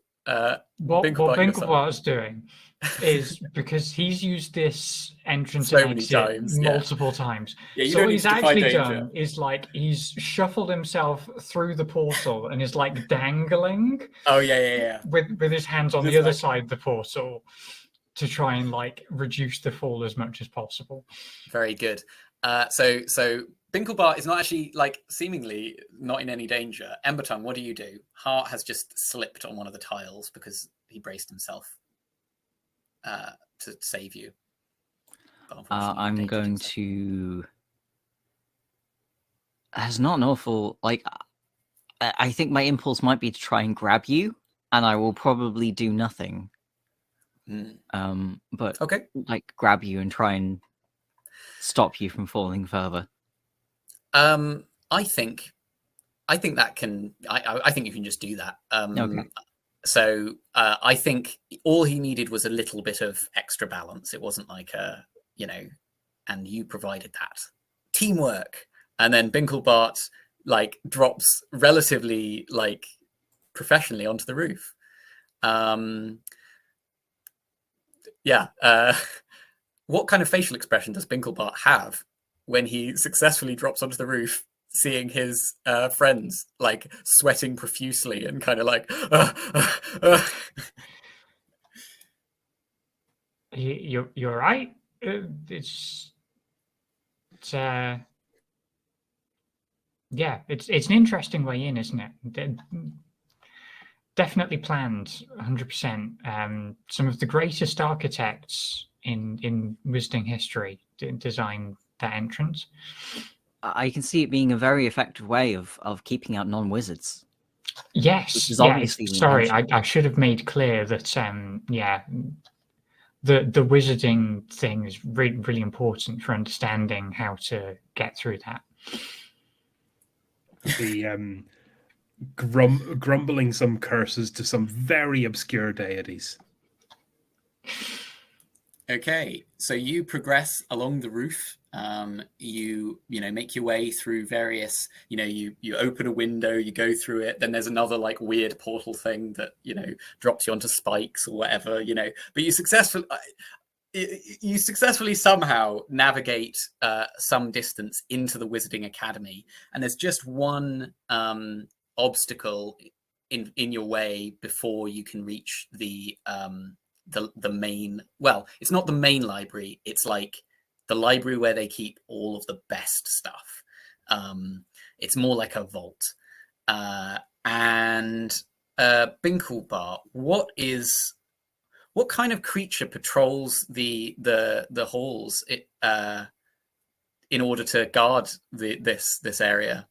Binklebart's doing is because he's used this entrance
so
and exit multiple times. So what he's actually done is he's shuffled himself through the portal and is dangling.
Oh yeah.
With his hands on the other side of the portal to try and reduce the fall as much as possible.
Very good. So Binklebart is not actually seemingly not in any danger. Embertongue, what do you do? Hart has just slipped on one of the tiles because he braced himself to save you.
I'm going to. There's not an awful I think my impulse might be to try and grab you, and I will probably do nothing. But
okay,
grab you and try and stop you from falling further.
I think that can. I think you can just do that.
Okay.
So I think all he needed was a little bit of extra balance. It wasn't and you provided that. Teamwork. And then Binklebart drops relatively professionally onto the roof. What kind of facial expression does Binklebart have? when he successfully drops onto the roof, seeing his friends like sweating profusely and kind of like
You're right. It's yeah, it's an interesting way in, isn't it? Definitely planned, 100%. Some of the greatest architects in Wizarding history designed that entrance.
I can see it being a very effective way of keeping out non-wizards.
Yes,
is obviously
sorry, I should have made clear that yeah, the wizarding thing is really, really important for understanding how to get through that.
The grumbling some curses to some very obscure deities.
Okay, so you progress along the roof. You make your way through various. You open a window, you go through it. Then there's another like weird portal thing that drops you onto spikes or whatever. But you successfully somehow navigate some distance into the Wizarding Academy, and there's just one obstacle in your way before you can reach the main. Well, it's not the main library. It's like the library where they keep all of the best stuff. It's more like a vault. And Binklebart, what kind of creature patrols the halls in order to guard this area,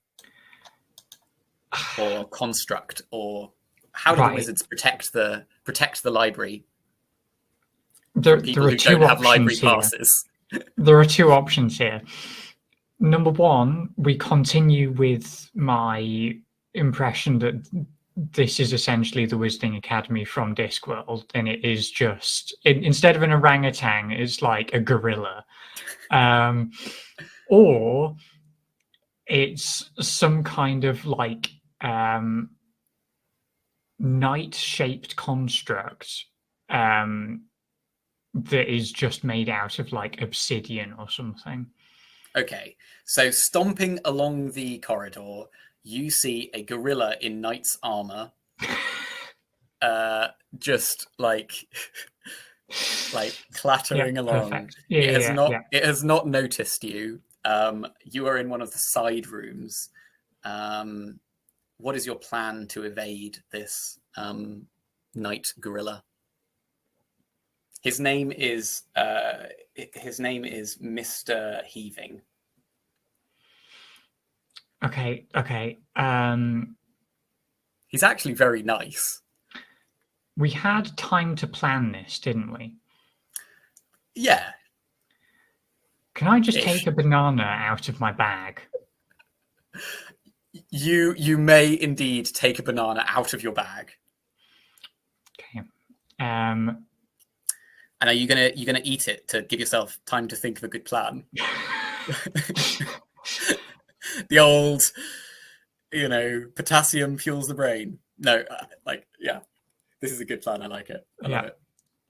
or construct, or how do the wizards protect the library?
There
People
are
who
two
don't have library
options here.
passes.
There are two options here. Number one, we continue with my impression that this is essentially the Wizarding Academy from Discworld, and it is just instead of an orangutan, it's like a gorilla, or it's some kind of like knight-shaped construct that is just made out of like obsidian or something.
Okay, so stomping along the corridor, you see a gorilla in knight's armor, just like clattering along. It has not noticed you. You are in one of the side rooms. What is your plan to evade this knight gorilla? His name is Mr. Heaving.
Okay.
He's actually very nice.
We had time to plan this, didn't we?
Yeah.
Can I just take a banana out of my bag?
You may indeed take a banana out of your bag.
Okay.
And are you gonna eat it to give yourself time to think of a good plan? The old, potassium fuels the brain. No, this is a good plan. I like it. I love it.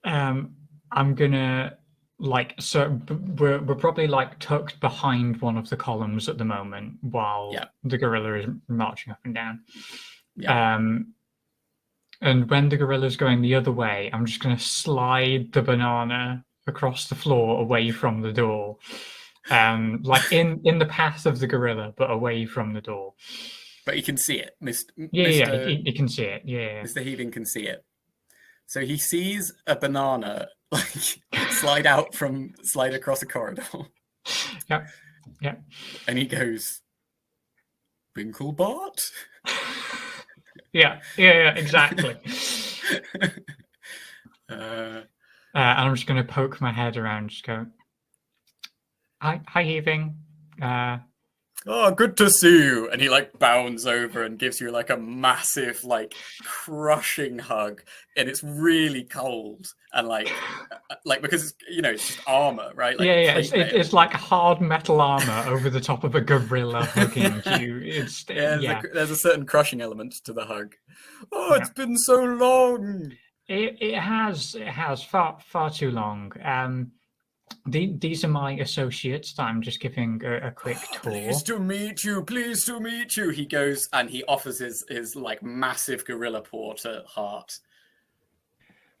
I'm gonna we're probably like tucked behind one of the columns at the moment while the gorilla is marching up and down. Yeah. And when the gorilla's going the other way, I'm just going to slide the banana across the floor away from the door. Like in the path of the gorilla, but away from the door.
But he can see it.
He can see it. Yeah.
Mr. Heaving can see it. So he sees a banana slide across a corridor.
Yeah. And
he goes, Binklebart?
Yeah, exactly. And I'm just going to poke my head around, just go, hi, Heaving.
Oh, good to see you. And he bounds over and gives you a massive, crushing hug. And it's really cold. And because it's, it's just armor, right?
It's like hard metal armor over the top of a gorilla hugging you.
There's a certain crushing element to the hug. Oh, it's been so long.
It has far too long. These are my associates that I'm just giving a quick tour.
Pleased to meet you. Pleased to meet you. He goes and he offers his like massive gorilla paw to Hart.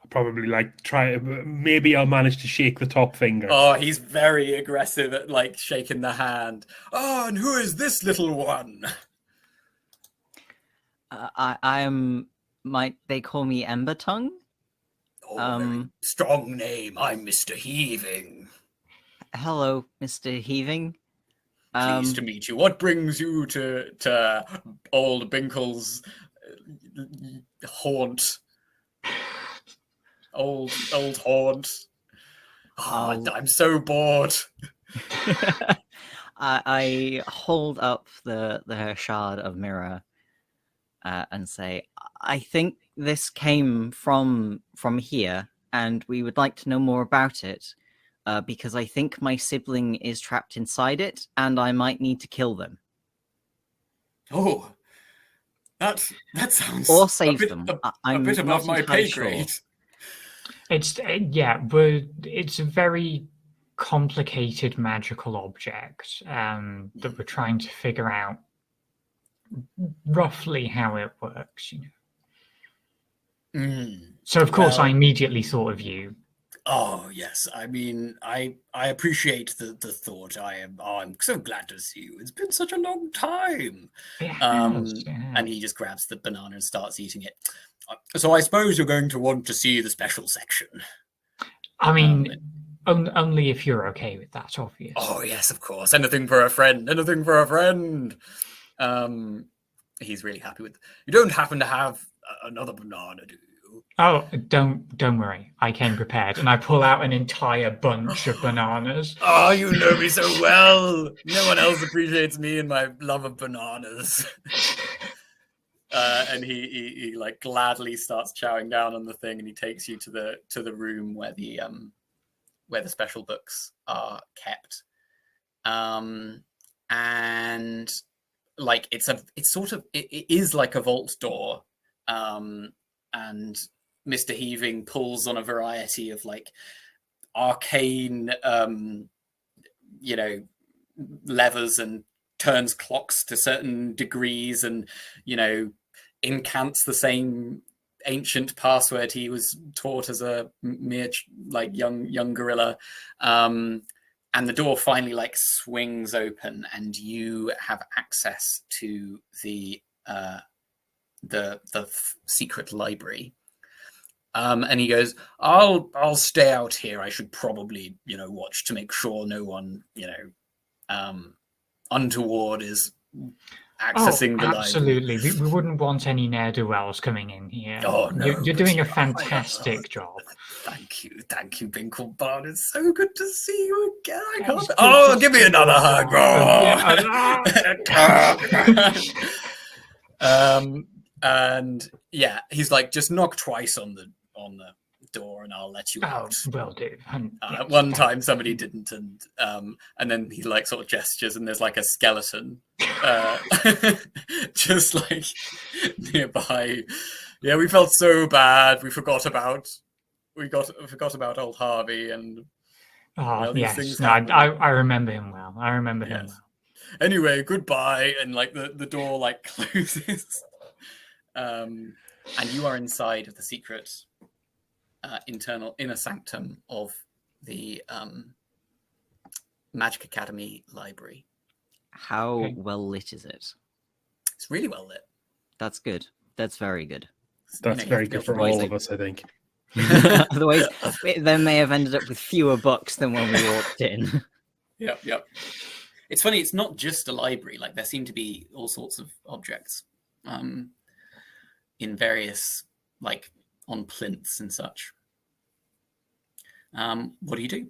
I'll probably like try. Maybe I'll manage to shake the top finger.
Oh, he's very aggressive at like shaking the hand. Oh, and who is this little one?
I am. They call me Ember Tongue.
Oh, very strong name. I'm Mr. Heaving.
Hello, Mr. Heaving.
Pleased to meet you. What brings you to old Binkle's haunt? Old haunt. Oh, I'm so bored.
I hold up the shard of mirror and say, I think this came from here, and we would like to know more about it, because I think my sibling is trapped inside it, and I might need to kill them.
Oh, that sounds
or save
them.
I'm
a bit above my pay grade.
It's it's a very complicated magical object that we're trying to figure out roughly how it works, you know. So of course I immediately thought of you.
Oh yes, I mean I appreciate the thought. I'm so glad to see you. It's been such a long time. And he just grabs the banana and starts eating it. So I suppose you're going to want to see the special section.
I mean, only if you're okay with that, obviously.
Oh yes, of course. Anything for a friend. Anything for a friend. He's really happy with. You don't happen to have another banana, do you?
Oh, don't worry. I came prepared, and I pull out an entire bunch of bananas.
Oh, you know me so well. No one else appreciates me and my love of bananas. And he like gladly starts chowing down on the thing, and he takes you to the room where the special books are kept. And like it is like a vault door. And Mr. Heaving pulls on a variety of like arcane, levers and turns clocks to certain degrees, and incants the same ancient password he was taught as a mere like young gorilla. And the door finally like swings open, and you have access to the secret library. And he goes, I'll stay out here. I should probably, watch to make sure no one, untoward is accessing the library.
Absolutely. We wouldn't want any ne'er-do-wells coming in here.
Oh, no.
You're doing a fantastic job.
Thank you, Binklebard. It's so good to see you again. Give me another hug. And yeah, he's like, just knock twice on the door and I'll let you out.
Will do.
One time somebody didn't, and then he like sort of gestures, and there's like a skeleton just like nearby. Yeah, we felt so bad. We forgot about old Harvey, and
yes, things I remember him well. Him well.
Anyway, goodbye, and like the door like closes. And you are inside of the secret internal inner sanctum of the Magic Academy library.
How well lit is it?
It's really well lit.
That's good. That's very good.
That's very good for all of us, I think.
Otherwise, they may have ended up with fewer books than when we walked in.
Yep. It's funny, it's not just a library. Like, there seem to be all sorts of objects in various, like, on plinths and such. What do you do?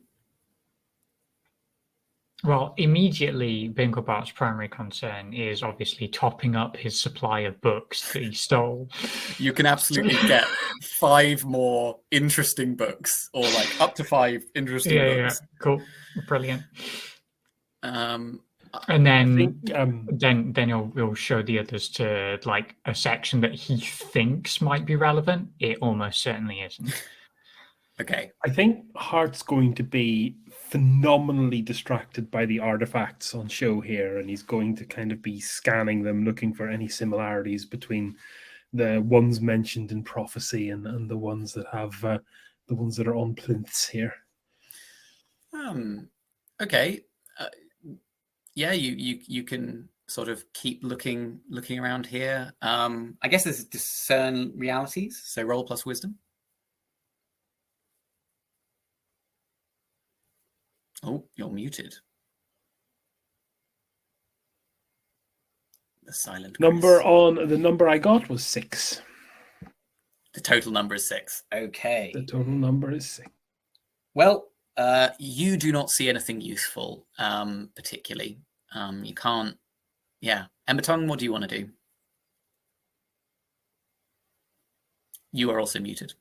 Well, immediately, Binklebart's primary concern is obviously topping up his supply of books that he stole.
You can absolutely get 5 more interesting books, or like up to 5 interesting books.
Yeah, cool, brilliant.
And
then he'll show the others to like a section that he thinks might be relevant. It almost certainly isn't.
Okay.
I think Hart's going to be phenomenally distracted by the artifacts on show here, and he's going to kind of be scanning them, looking for any similarities between the ones mentioned in prophecy and the ones that have the ones that are on plinths here.
Okay. Yeah, you can sort of keep looking around here. I guess there's discern realities, so roll plus wisdom. Oh, you're muted. The silent
number
Chris.
on the number I got was 6.
The total number is 6. Okay.
The total number is 6.
Well, you do not see anything useful, particularly. You can't. Yeah, Embertongue, what do you want to do? You are also muted.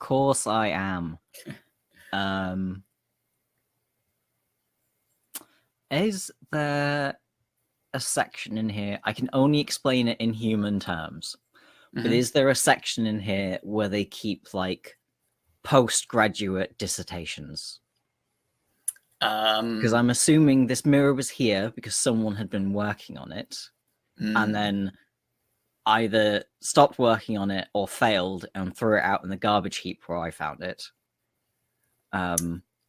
Of course I am. Is there a section in here? I can only explain it in human terms. But is there a section in here where they keep like postgraduate dissertations? Because I'm assuming this mirror was here because someone had been working on it and then either stopped working on it or failed and threw it out in the garbage heap where I found it.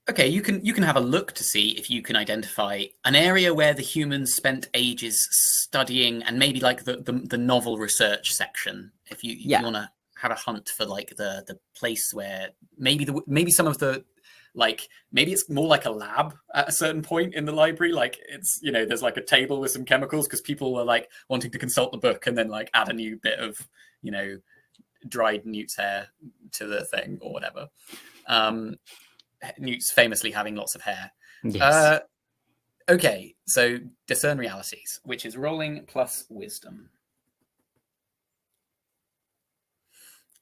Okay, you can have a look to see if you can identify an area where the humans spent ages studying, and maybe like the novel research section. If you want to have a hunt for like the place where maybe some of the like maybe it's more like a lab at a certain point in the library. Like it's there's like a table with some chemicals because people were like wanting to consult the book and then like add a new bit of dried newt's hair to the thing or whatever. Newt's famously having lots of hair.
Yes.
Okay, so discern realities, which is rolling plus wisdom.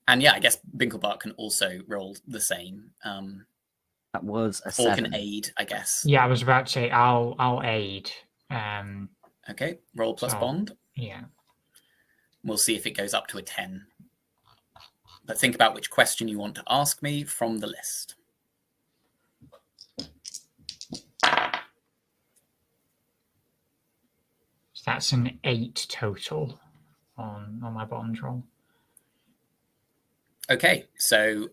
And yeah, I guess Binklebart can also roll the same.
That was a
or
7.
can aid, I guess.
Yeah, I was about to say I'll aid.
Okay, roll plus bond.
Yeah.
We'll see if it goes up to a 10. But think about which question you want to ask me from the list.
So that's an 8 total on my bond roll.
Okay, so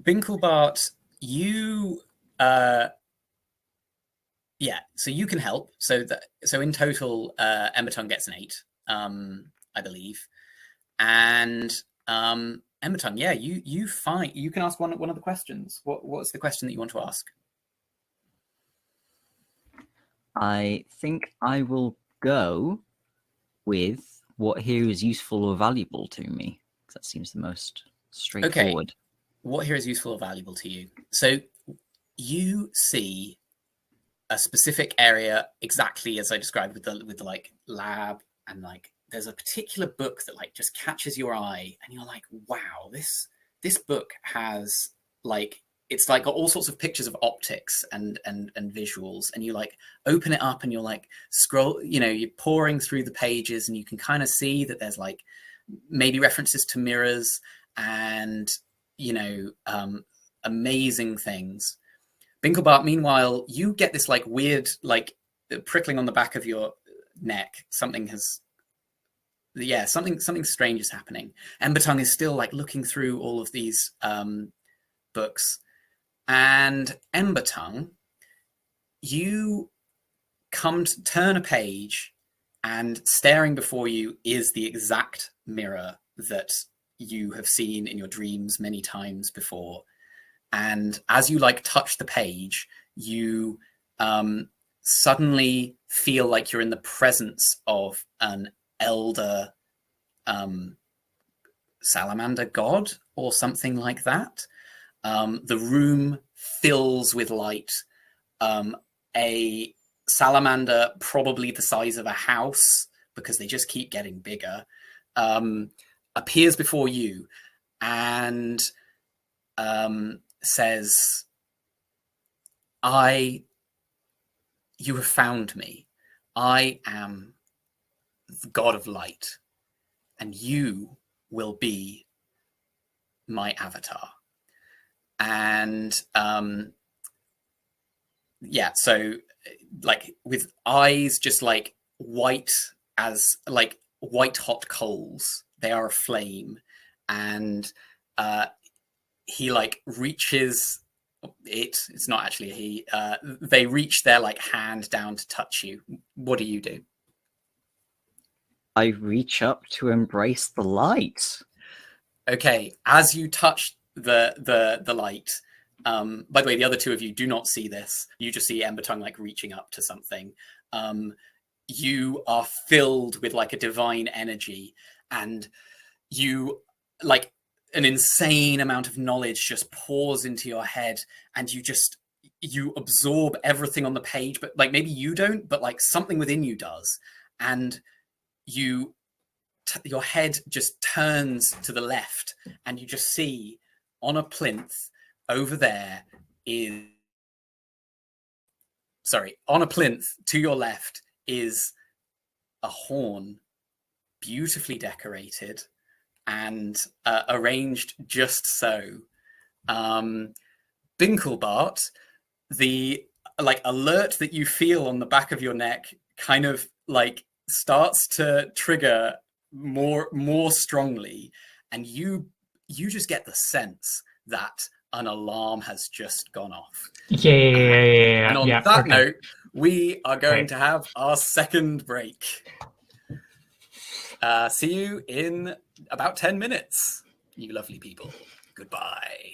Binklebart, you so you can help. So in total, Embertongue gets an 8, I believe, and Embertongue, yeah, you can ask one of the questions. What's the question that you want to ask?
I think I will go with what here is useful or valuable to me. That seems the most straightforward.
Okay. What here is useful or valuable to you? So you see a specific area exactly as I described with the like lab, and like there's a particular book that like just catches your eye and you're like, wow, this book has like, it's like got all sorts of pictures of optics and visuals, and you like open it up and you're like scroll, you're pouring through the pages and you can kind of see that there's like maybe references to mirrors and amazing things. Binklebart, meanwhile, you get this like weird like prickling on the back of your neck. Something strange is happening. Embertongue is still like looking through all of these books, and Embertongue, you come to turn a page, and staring before you is the exact mirror that you have seen in your dreams many times before. And as you like touch the page, you suddenly feel like you're in the presence of an elder salamander god or something like that. The room fills with light. A salamander, probably the size of a house, because they just keep getting bigger, appears before you and says, you have found me. I am the god of light, and you will be my avatar. And so like with eyes just like white as like white hot coals, they are aflame, and he like reaches it's not actually a he, they reach their like hand down to touch you. What do you do?
I reach up to embrace the light.
Okay, as you touch the light, by the way, the other two of you do not see this. You just see Ember Tongue like reaching up to something. You are filled with like a divine energy, and you like an insane amount of knowledge just pours into your head, and you absorb everything on the page, but like maybe you don't, but like something within you does. And your head just turns to the left, and you just see on a plinth over there on a plinth to your left is a horn, beautifully decorated and arranged just so. Binklebart, the like alert that you feel on the back of your neck kind of like starts to trigger more strongly, and you just get the sense that an alarm has just gone off.
Yeah.
And on that note, we are going to have our second break. See you in about 10 minutes, you lovely people. Goodbye.